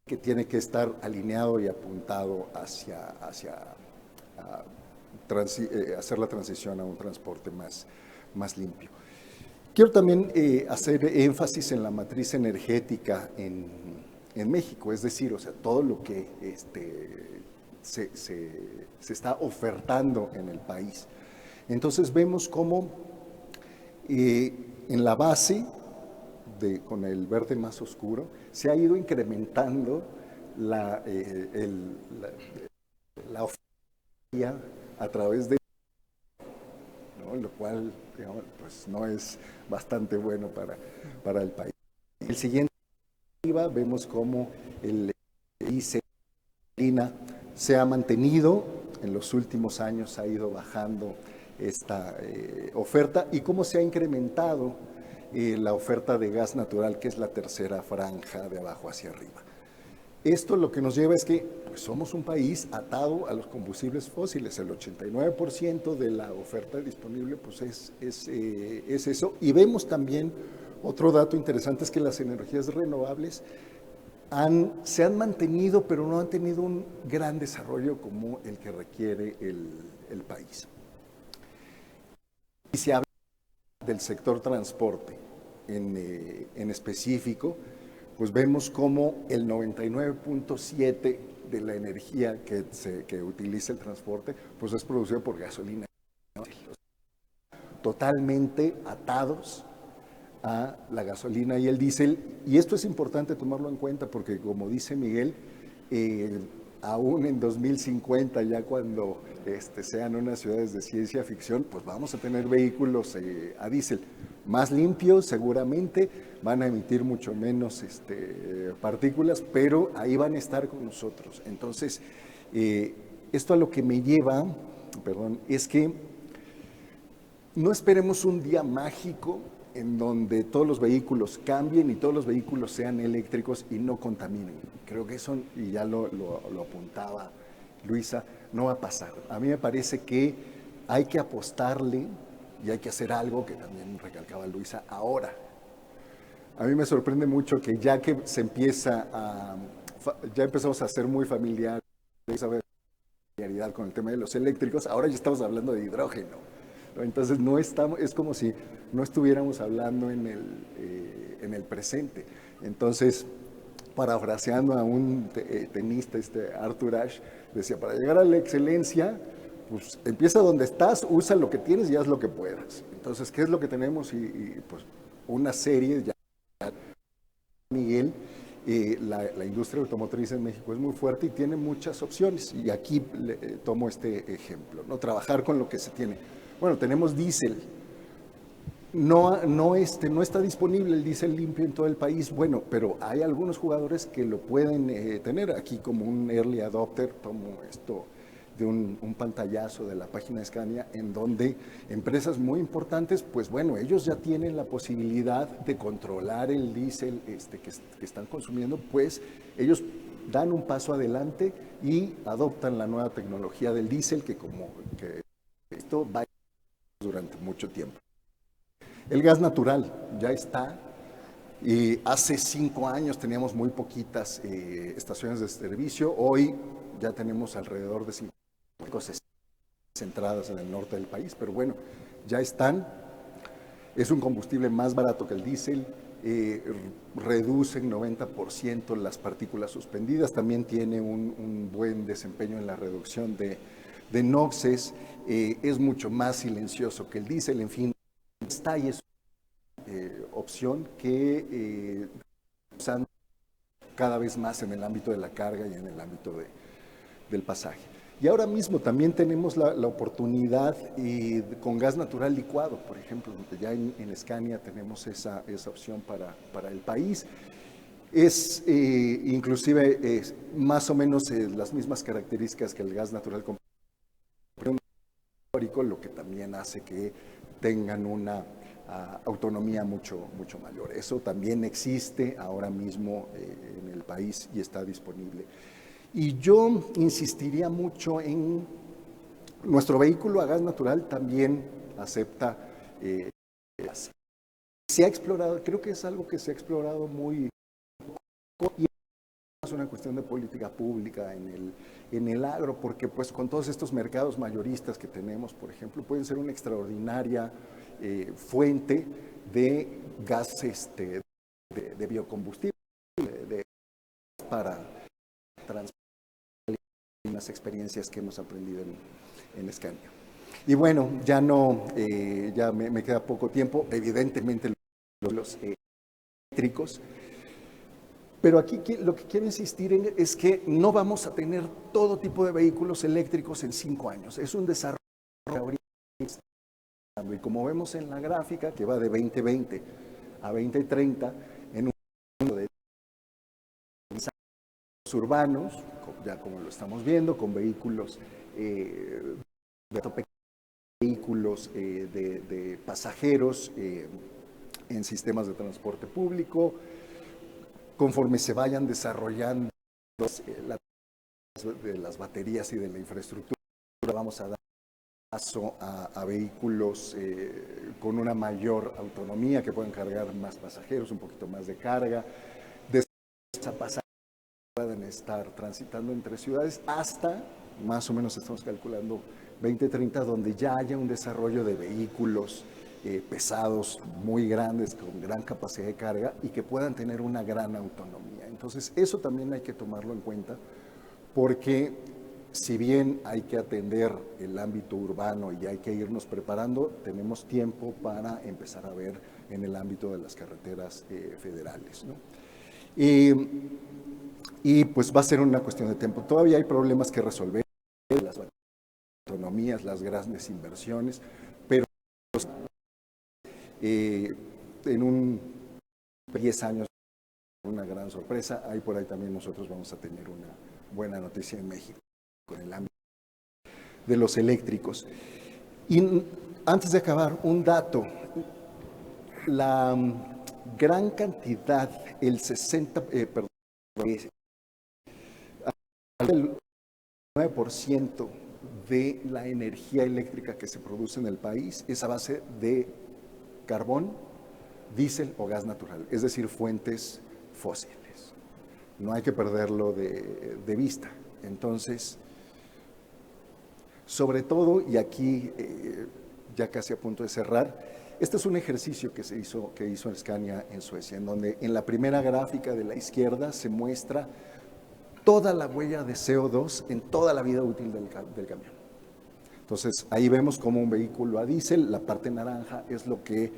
que tiene que estar alineado y apuntado hacia hacer la transición a un transporte más limpio. Quiero también hacer énfasis en la matriz energética en México, es decir, o sea, todo lo que se está ofertando en el país. Entonces vemos cómo en la base, con el verde más oscuro, se ha ido incrementando la oferta a través de, ¿no? Lo cual, digamos, pues no es bastante bueno para el país. El siguiente, vemos cómo el índice de gasolina se ha mantenido, en los últimos años ha ido bajando esta oferta, y cómo se ha incrementado la oferta de gas natural, que es la tercera franja de abajo hacia arriba. Esto lo que nos lleva es que pues, somos un país atado a los combustibles fósiles. El 89% de la oferta disponible pues, es eso. Y vemos también, otro dato interesante es que las energías renovables se han mantenido, pero no han tenido un gran desarrollo como el que requiere el país. Y se habla del sector transporte en específico, pues vemos como el 99.7% de la energía que utiliza el transporte, pues es producido por gasolina. Totalmente atados a la gasolina y el diésel, y esto es importante tomarlo en cuenta porque, como dice Miguel, aún en 2050, ya cuando sean unas ciudades de ciencia ficción, pues vamos a tener vehículos a diésel más limpios, seguramente van a emitir mucho menos partículas, pero ahí van a estar con nosotros. Entonces, esto a lo que me lleva, es que no esperemos un día mágico en donde todos los vehículos cambien y todos los vehículos sean eléctricos y no contaminen. Creo que eso, y ya lo apuntaba Luisa, no va a pasar. A mí me parece que hay que apostarle y hay que hacer algo que también recalcaba Luisa ahora. A mí me sorprende mucho que ya que ya empezamos a ser muy familiares con el tema de los eléctricos, ahora ya estamos hablando de hidrógeno. Entonces es como si no estuviéramos hablando en el presente. Entonces, parafraseando a un tenista, Arthur Ashe, decía, para llegar a la excelencia, pues empieza donde estás, usa lo que tienes y haz lo que puedas. Entonces, ¿qué es lo que tenemos? Y pues una serie, ya Miguel, la industria automotriz en México es muy fuerte y tiene muchas opciones. Y aquí tomo este ejemplo, ¿no? Trabajar con lo que se tiene. Bueno, tenemos diésel. No está disponible el diésel limpio en todo el país, bueno, pero hay algunos jugadores que lo pueden tener. Aquí como un early adopter, tomo esto de un pantallazo de la página de Scania, en donde empresas muy importantes, pues bueno, ellos ya tienen la posibilidad de controlar el diésel que están consumiendo, pues ellos dan un paso adelante y adoptan la nueva tecnología del diésel, que esto va durante mucho tiempo. El gas natural ya está. Hace 5 años teníamos muy poquitas estaciones de servicio. Hoy ya tenemos alrededor de 50 centradas en el norte del país, pero bueno, ya están. Es un combustible más barato que el diésel. Reduce en 90% las partículas suspendidas. También tiene un buen desempeño en la reducción de NOxes. Es mucho más silencioso que el diésel. En fin, está y es una opción que usando cada vez más en el ámbito de la carga y en el ámbito del pasaje. Y ahora mismo también tenemos la oportunidad con gas natural licuado, por ejemplo, donde ya en Scania tenemos esa opción para el país. Es inclusive más o menos las mismas características que el gas natural lo que también hace que tengan una autonomía mucho mayor. Eso también existe ahora mismo en el país y está disponible. Y yo insistiría mucho en nuestro vehículo a gas natural también acepta. Se ha explorado, creo que es algo que se ha explorado muy poco, y es una cuestión de política pública en el agro, porque pues con todos estos mercados mayoristas que tenemos, por ejemplo, pueden ser una extraordinaria fuente de gas de biocombustible, para transportar las experiencias que hemos aprendido en Scania. Y bueno, ya me queda poco tiempo, evidentemente los eléctricos. Pero aquí lo que quiero insistir en es que no vamos a tener todo tipo de vehículos eléctricos en 5 años. Es un desarrollo ahorita. Y como vemos en la gráfica, que va de 2020 a 2030, en un mundo de urbanos, ya como lo estamos viendo, con vehículos vehículos de pasajeros en sistemas de transporte público. Conforme se vayan desarrollando las baterías y de la infraestructura, vamos a dar paso a vehículos con una mayor autonomía, que puedan cargar más pasajeros, un poquito más de carga. Después a pasar pueden estar transitando entre ciudades hasta, más o menos estamos calculando, 2030, donde ya haya un desarrollo de vehículos pesados, muy grandes, con gran capacidad de carga y que puedan tener una gran autonomía. Entonces, eso también hay que tomarlo en cuenta, porque si bien hay que atender el ámbito urbano y hay que irnos preparando, tenemos tiempo para empezar a ver en el ámbito de las carreteras federales, ¿no? Y pues va a ser una cuestión de tiempo. Todavía hay problemas que resolver, las autonomías, las grandes inversiones, pero en un 10 años una gran sorpresa. Ahí por ahí también nosotros vamos a tener una buena noticia en México con el ámbito de los eléctricos. Y antes de acabar, un dato. La gran cantidad, el 9% de la energía eléctrica que se produce en el país es a base de carbón, diésel o gas natural, es decir, fuentes fósiles. No hay que perderlo de vista. Entonces, sobre todo, y aquí ya casi a punto de cerrar, este es un ejercicio que hizo Scania en Suecia, en donde en la primera gráfica de la izquierda se muestra toda la huella de CO2 en toda la vida útil del camión. Entonces, ahí vemos como un vehículo a diésel, la parte naranja es lo que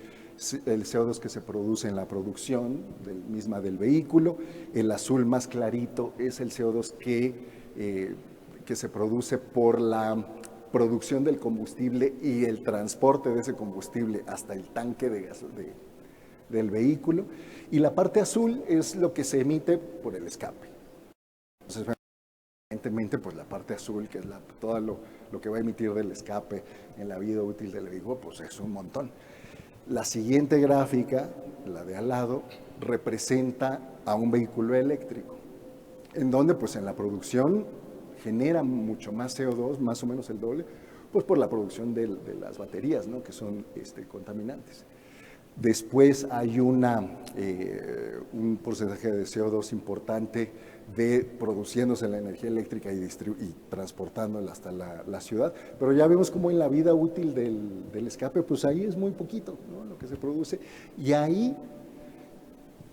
el CO2 que se produce en la producción misma del vehículo. El azul más clarito es el CO2 que se produce por la producción del combustible y el transporte de ese combustible hasta el tanque del vehículo. Y la parte azul es lo que se emite por el escape. Entonces, evidentemente, pues la parte azul, que es todo lo que va a emitir del escape en la vida útil del vehículo, pues es un montón. La siguiente gráfica, la de al lado, representa a un vehículo eléctrico, en donde pues en la producción genera mucho más CO2, más o menos el doble, pues por la producción de las baterías, ¿no? Que son contaminantes. Después hay un porcentaje de CO2 importante produciéndose la energía eléctrica y transportándola hasta la ciudad, pero ya vemos como en la vida útil del escape, pues ahí es muy poquito, ¿no? Lo que se produce, y ahí,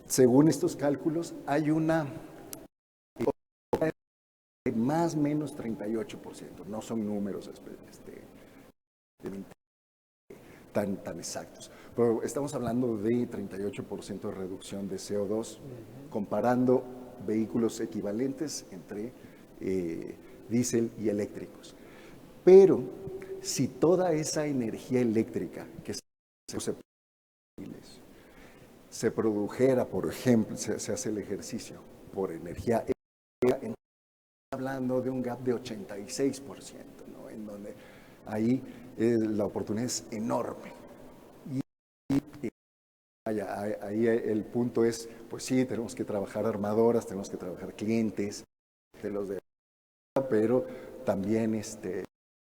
según estos cálculos, hay una más o menos 38%, no son números tan exactos, pero estamos hablando de 38% de reducción de CO2, comparando vehículos equivalentes entre diésel y eléctricos. Pero si toda esa energía eléctrica que se produjera, por ejemplo, se hace el ejercicio por energía eléctrica, hablando de un gap de 86%, ¿no? En donde ahí la oportunidad es enorme. Y ahí el punto es, pues sí, tenemos que trabajar armadoras, tenemos que trabajar clientes, pero también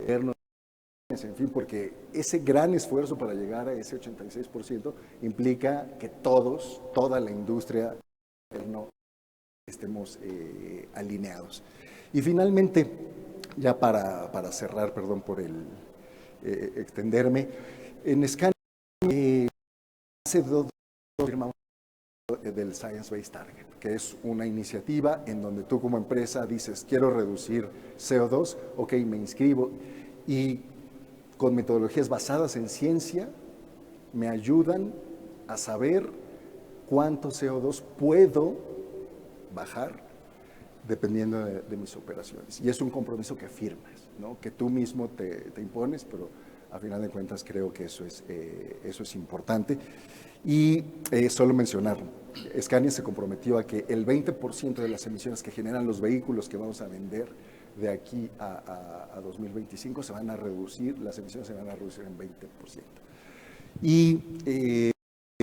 en fin, porque ese gran esfuerzo para llegar a ese 86% implica que toda la industria, estemos alineados. Y finalmente, ya para cerrar, perdón por extenderme, en Scania hace 2 firmamos del Science Based Target, que es una iniciativa en donde tú como empresa dices, quiero reducir CO2, ok, me inscribo, y con metodologías basadas en ciencia me ayudan a saber cuánto CO2 puedo bajar dependiendo de mis operaciones. Y es un compromiso que firmas, ¿no? Que tú mismo te impones, pero a final de cuentas creo que eso es importante. Y solo mencionar, Scania se comprometió a que el 20% de las emisiones que generan los vehículos que vamos a vender de aquí a 2025 las emisiones se van a reducir en 20%. Y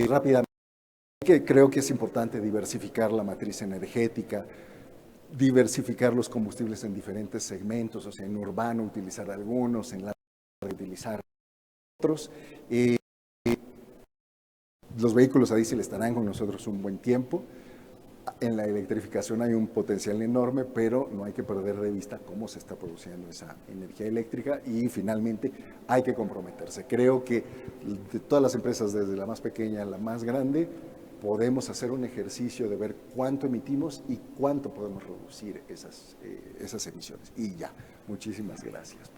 rápidamente, creo que es importante diversificar la matriz energética, diversificar los combustibles en diferentes segmentos, o sea, en urbano utilizar algunos, en la utilizar otros. Los vehículos a diésel estarán con nosotros un buen tiempo. En la electrificación hay un potencial enorme, pero no hay que perder de vista cómo se está produciendo esa energía eléctrica y finalmente hay que comprometerse. Creo que de todas las empresas, desde la más pequeña a la más grande, podemos hacer un ejercicio de ver cuánto emitimos y cuánto podemos reducir esas emisiones. Y ya, muchísimas gracias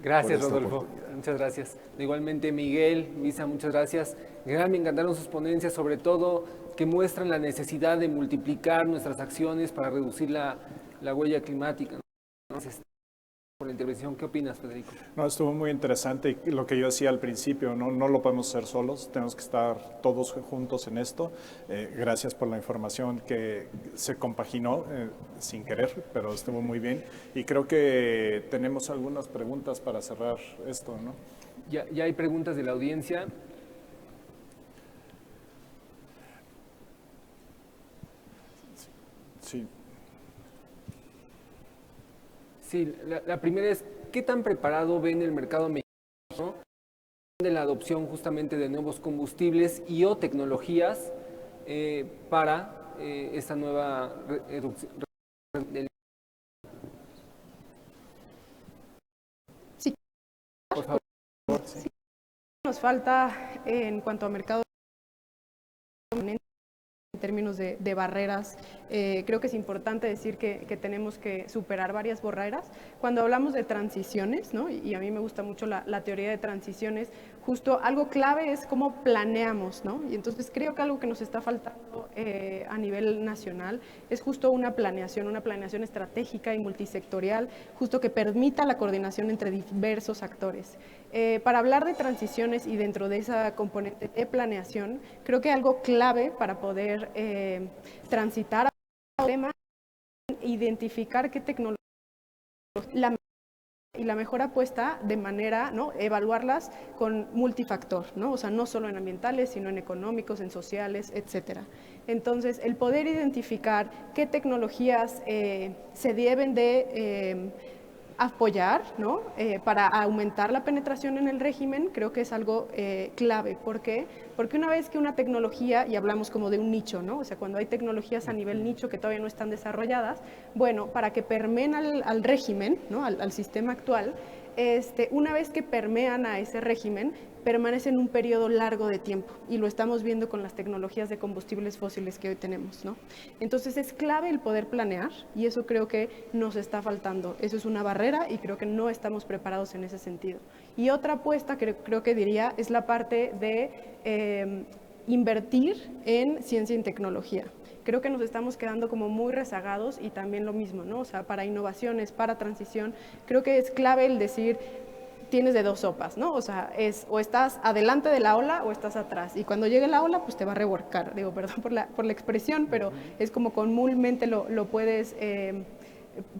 Gracias, por esta Rodolfo. oportunidad. Muchas gracias. Igualmente, Miguel, Luisa, muchas gracias. Me encantaron sus ponencias, sobre todo que muestran la necesidad de multiplicar nuestras acciones para reducir la huella climática. Gracias por la intervención. ¿Qué opinas, Federico? No, estuvo muy interesante y lo que yo decía al principio, no lo podemos hacer solos, tenemos que estar todos juntos en esto. Gracias por la información que se compaginó sin querer, pero estuvo muy bien. Y creo que tenemos algunas preguntas para cerrar esto, ¿no? Ya hay preguntas de la audiencia. Sí. Sí, la primera es, ¿qué tan preparado ven el mercado mexicano de la adopción justamente de nuevos combustibles y o tecnologías para esta nueva reducción del... Sí. Por favor. Sí. Nos falta en cuanto a mercado en términos de barreras. Creo que es importante decir que tenemos que superar varias barreras. Cuando hablamos de transiciones, ¿no? Y a mí me gusta mucho la teoría de transiciones, justo algo clave es cómo planeamos, ¿no? Y entonces creo que algo que nos está faltando a nivel nacional es justo una planeación estratégica y multisectorial, justo que permita la coordinación entre diversos actores. Para hablar de transiciones y dentro de esa componente de planeación, creo que algo clave para poder transitar a tema, identificar qué tecnología y la mejor apuesta de manera, ¿no?, evaluarlas con multifactor, ¿no? O sea, no solo en ambientales, sino en económicos, en sociales, etcétera. Entonces, el poder identificar qué tecnologías se deben de apoyar, ¿no?, para aumentar la penetración en el régimen, creo que es algo clave. ¿Por qué? Porque una vez que una tecnología, y hablamos como de un nicho, ¿no?, o sea, cuando hay tecnologías a nivel nicho que todavía no están desarrolladas, bueno, para que permeen al régimen, ¿no?, al sistema actual, una vez que permean a ese régimen, permanecen un periodo largo de tiempo, y lo estamos viendo con las tecnologías de combustibles fósiles que hoy tenemos, ¿no? Entonces es clave el poder planear, y eso creo que nos está faltando. Eso es una barrera y creo que no estamos preparados en ese sentido. Y otra apuesta que creo que diría es la parte de invertir en ciencia y tecnología. Creo que nos estamos quedando como muy rezagados, y también lo mismo, ¿no? O sea, para innovaciones, para transición, creo que es clave el decir, tienes de dos sopas, ¿no? O sea, o estás adelante de la ola o estás atrás, y cuando llegue la ola, pues te va a revolcar. Digo, perdón por la expresión, pero es como comúnmente lo puedes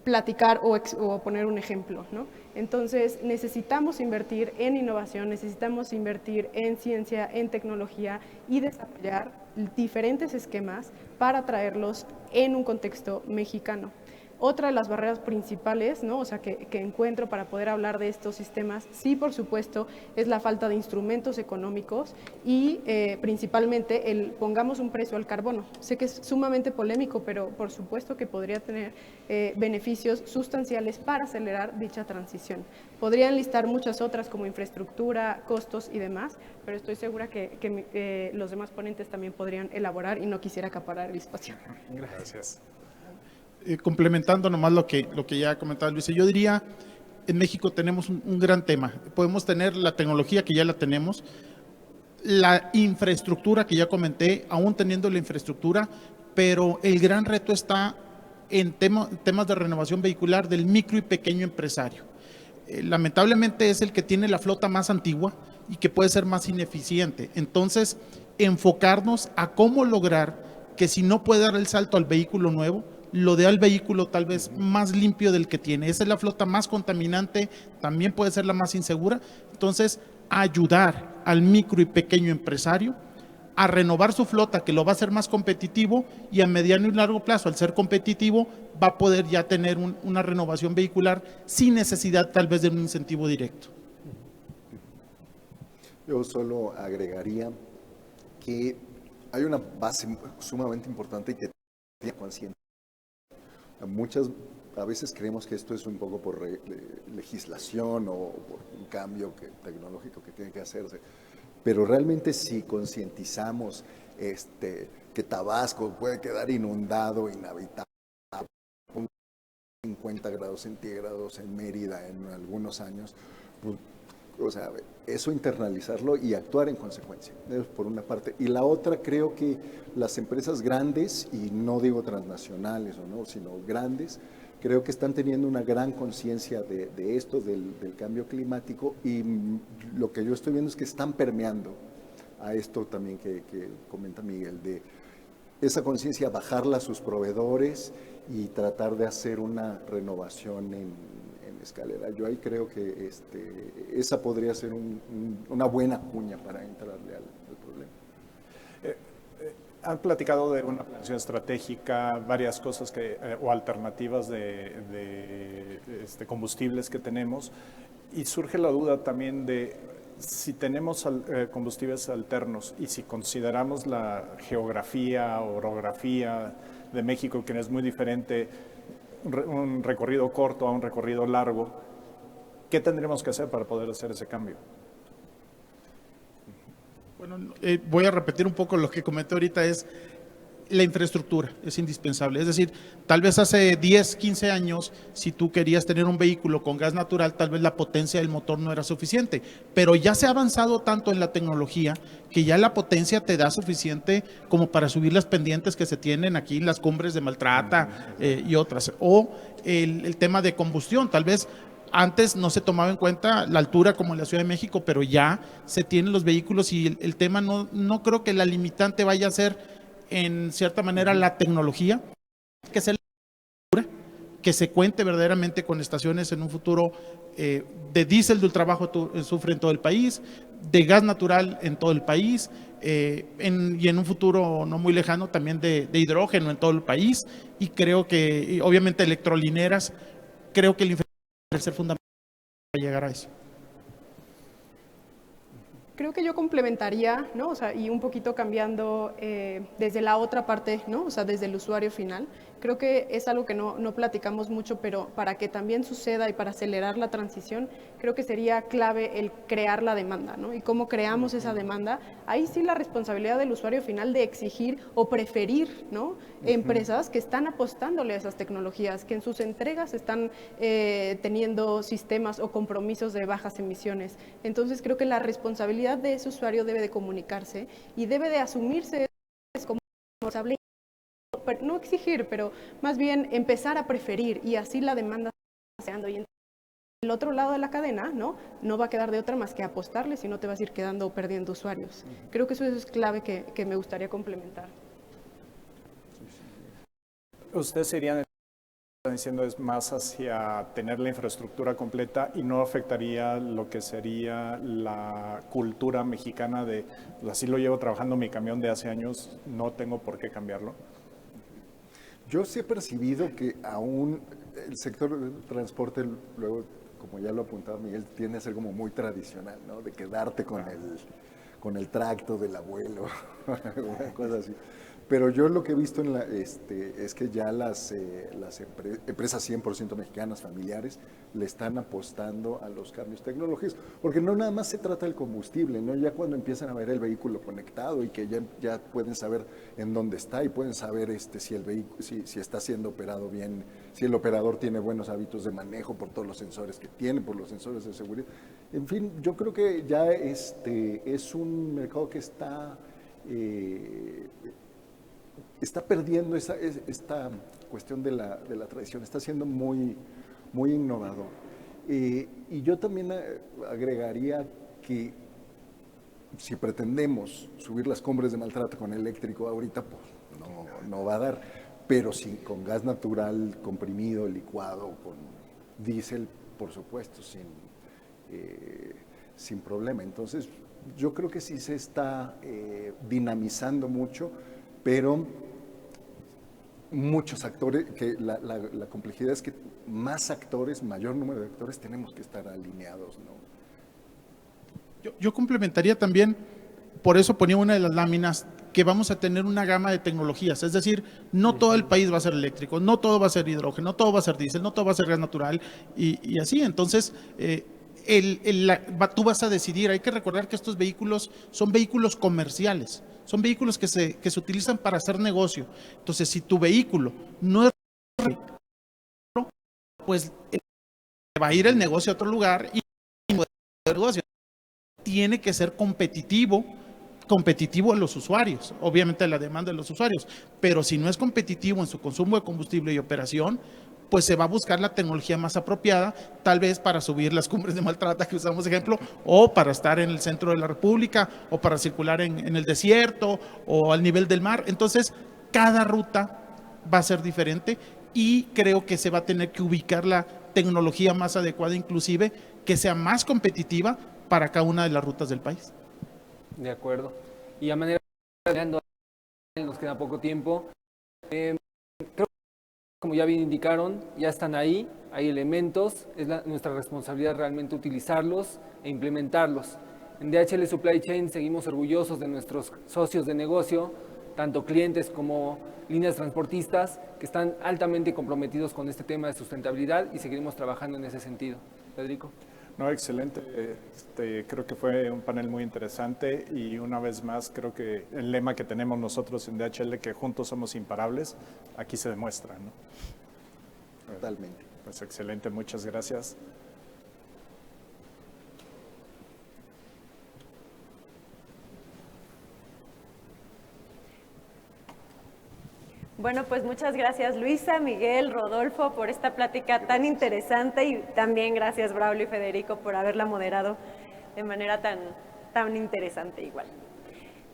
platicar o poner un ejemplo, ¿no? Entonces, necesitamos invertir en innovación, necesitamos invertir en ciencia, en tecnología, y desarrollar diferentes esquemas para traerlos en un contexto mexicano. Otra de las barreras principales, ¿no?, o sea, que encuentro para poder hablar de estos sistemas, sí, por supuesto, es la falta de instrumentos económicos y principalmente el pongamos un precio al carbono. Sé que es sumamente polémico, pero por supuesto que podría tener beneficios sustanciales para acelerar dicha transición. Podrían listar muchas otras como infraestructura, costos y demás, pero estoy segura que los demás ponentes también podrían elaborar, y no quisiera acaparar el espacio. Gracias. Complementando nomás lo que ya ha comentado Luisa, yo diría, en México tenemos un gran tema. Podemos tener la tecnología, que ya la tenemos, la infraestructura que ya comenté, aún teniendo la infraestructura, pero el gran reto está en temas de renovación vehicular del micro y pequeño empresario. Lamentablemente es el que tiene la flota más antigua y que puede ser más ineficiente. Entonces, enfocarnos a cómo lograr que, si no puede dar el salto al vehículo nuevo, lo dé al vehículo tal vez más limpio del que tiene. Esa es la flota más contaminante, también puede ser la más insegura. Entonces, ayudar al micro y pequeño empresario a renovar su flota, que lo va a hacer más competitivo, y a mediano y largo plazo, al ser competitivo, va a poder ya tener una renovación vehicular sin necesidad tal vez de un incentivo directo. Yo solo agregaría que hay una base sumamente importante y que tiene consciente. A veces creemos que esto es un poco por legislación o por un cambio tecnológico que tiene que hacerse, pero realmente si concientizamos que Tabasco puede quedar inundado, inhabitable, 50 grados centígrados en Mérida en algunos años, pues, o sea, eso internalizarlo y actuar en consecuencia, por una parte. Y la otra, creo que las empresas grandes, y no digo transnacionales o no, sino grandes, creo que están teniendo una gran conciencia de esto, del cambio climático, y lo que yo estoy viendo es que están permeando a esto también que comenta Miguel, de esa conciencia, bajarla a sus proveedores y tratar de hacer una renovación en escalera. Yo ahí creo que esa podría ser una buena cuña para entrarle al problema. Han platicado de una planeación estratégica, varias cosas o alternativas de combustibles que tenemos, y surge la duda también de si tenemos combustibles alternos y si consideramos la geografía, orografía de México, que es muy diferente, un recorrido corto a un recorrido largo, ¿qué tendremos que hacer para poder hacer ese cambio? Bueno, voy a repetir un poco lo que comenté ahorita, es la infraestructura es indispensable. Es decir, tal vez hace 10, 15 años, si tú querías tener un vehículo con gas natural, tal vez la potencia del motor no era suficiente, pero ya se ha avanzado tanto en la tecnología que ya la potencia te da suficiente como para subir las pendientes que se tienen aquí en las cumbres de Maltrata y otras. O el tema de combustión, tal vez antes no se tomaba en cuenta la altura como en la Ciudad de México, pero ya se tienen los vehículos y el tema no creo que la limitante vaya a ser en cierta manera la tecnología, que sea la altura, que se cuente verdaderamente con estaciones en un futuro de diésel de ultrabajo sufre en todo el país, de gas natural en todo el país, y en un futuro no muy lejano también de hidrógeno en todo el país, y creo que y obviamente electrolineras, creo que el infraestructura debe ser fundamental para llegar a eso. Creo que yo complementaría, ¿no? O sea, y un poquito cambiando desde la otra parte, ¿no? O sea, desde el usuario final. Creo que es algo que no platicamos mucho, pero para que también suceda y para acelerar la transición, creo que sería clave el crear la demanda, ¿no? Y cómo creamos esa demanda. Ahí sí la responsabilidad del usuario final de exigir o preferir, ¿no? Empresas que están apostándole a esas tecnologías, que en sus entregas están teniendo sistemas o compromisos de bajas emisiones. Entonces creo que la responsabilidad de ese usuario debe de comunicarse y debe de asumirse como responsable, no exigir, pero más bien empezar a preferir, y así la demanda se anda. Y el otro lado de la cadena, no va a quedar de otra más que apostarle, si no te vas a ir quedando o perdiendo usuarios. Creo que eso es clave que me gustaría complementar. Ustedes serían, están diciendo, es más hacia tener la infraestructura completa y no afectaría lo que sería la cultura mexicana de, así lo llevo trabajando mi camión de hace años, no tengo por qué cambiarlo. Yo sí he percibido que aún el sector del transporte, luego, como ya lo apuntaba Miguel, tiende a ser como muy tradicional, ¿no? De quedarte con el tracto del abuelo, una cosa así. Pero yo lo que he visto es que ya las empresas 100% mexicanas, familiares, le están apostando a los cambios tecnológicos, porque no nada más se trata del combustible, ¿no? Ya cuando empiezan a ver el vehículo conectado y que ya pueden saber en dónde está y pueden saber si el vehículo, si está siendo operado bien, si el operador tiene buenos hábitos de manejo por todos los sensores que tiene, por los sensores de seguridad. En fin, yo creo que ya es un mercado que está perdiendo esta cuestión de la tradición, está siendo muy, muy innovador. Y yo también agregaría que si pretendemos subir las cumbres de Maltrata con eléctrico ahorita, pues no va a dar, pero sí con gas natural comprimido, licuado, con diésel, por supuesto, sin problema. Entonces, yo creo que sí se está dinamizando mucho, pero muchos actores, que la complejidad es que más actores, mayor número de actores, tenemos que estar alineados, ¿no? Yo complementaría también, por eso ponía una de las láminas, que vamos a tener una gama de tecnologías, es decir, no todo el país va a ser eléctrico, no todo va a ser hidrógeno, no todo va a ser diésel, no todo va a ser gas natural y así. Entonces, tú vas a decidir. Hay que recordar que estos vehículos son vehículos comerciales, son vehículos que se utilizan para hacer negocio. Entonces, si tu vehículo no es, pues va a ir el negocio a otro lugar y el negocio tiene que ser competitivo a los usuarios, obviamente a la demanda de los usuarios, pero si no es competitivo en su consumo de combustible y operación, pues se va a buscar la tecnología más apropiada, tal vez para subir las cumbres de Maltrata, que usamos ejemplo, o para estar en el centro de la República, o para circular en el desierto, o al nivel del mar. Entonces, cada ruta va a ser diferente y creo que se va a tener que ubicar la tecnología más adecuada, inclusive, que sea más competitiva para cada una de las rutas del país. De acuerdo. Y a manera de nos queda poco tiempo. Creo que, como ya bien indicaron, ya están ahí, hay elementos, es nuestra responsabilidad realmente utilizarlos e implementarlos. En DHL Supply Chain seguimos orgullosos de nuestros socios de negocio, tanto clientes como líneas transportistas, que están altamente comprometidos con este tema de sustentabilidad y seguiremos trabajando en ese sentido. Federico. No, excelente. Creo que fue un panel muy interesante y una vez más creo que el lema que tenemos nosotros en DHL, que juntos somos imparables, aquí se demuestra, ¿no? Totalmente. Pues excelente, muchas gracias. Bueno, pues muchas gracias Luisa, Miguel, Rodolfo por esta plática tan interesante y también gracias Braulio y Federico por haberla moderado de manera tan interesante igual.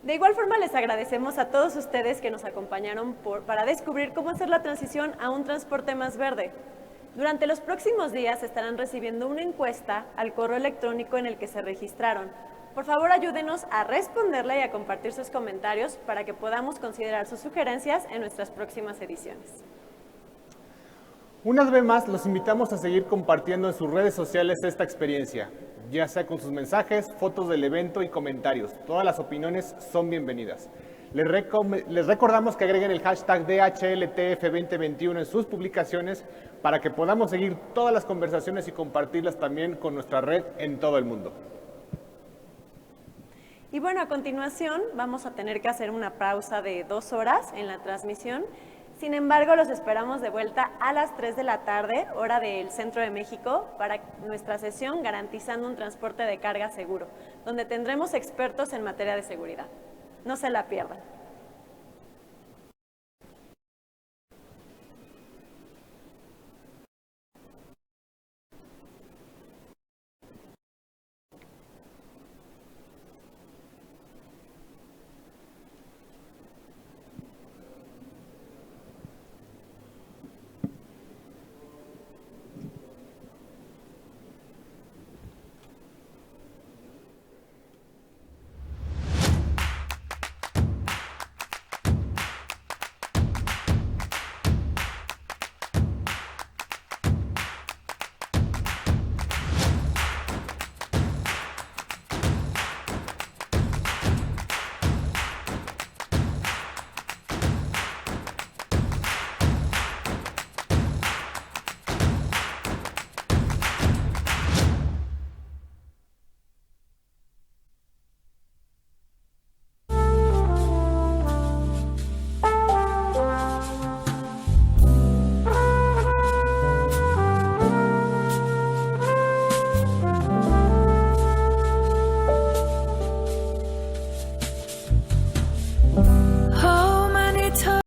De igual forma les agradecemos a todos ustedes que nos acompañaron para descubrir cómo hacer la transición a un transporte más verde. Durante los próximos días estarán recibiendo una encuesta al correo electrónico en el que se registraron. Por favor, ayúdenos a responderla y a compartir sus comentarios para que podamos considerar sus sugerencias en nuestras próximas ediciones. Una vez más, los invitamos a seguir compartiendo en sus redes sociales esta experiencia, ya sea con sus mensajes, fotos del evento y comentarios. Todas las opiniones son bienvenidas. Les recordamos que agreguen el hashtag DHLTF2021 en sus publicaciones para que podamos seguir todas las conversaciones y compartirlas también con nuestra red en todo el mundo. Y bueno, a continuación vamos a tener que hacer una pausa de 2 horas en la transmisión. Sin embargo, los esperamos de vuelta a las 3 de la tarde, hora del Centro de México, para nuestra sesión Garantizando un transporte de carga seguro, donde tendremos expertos en materia de seguridad. No se la pierdan.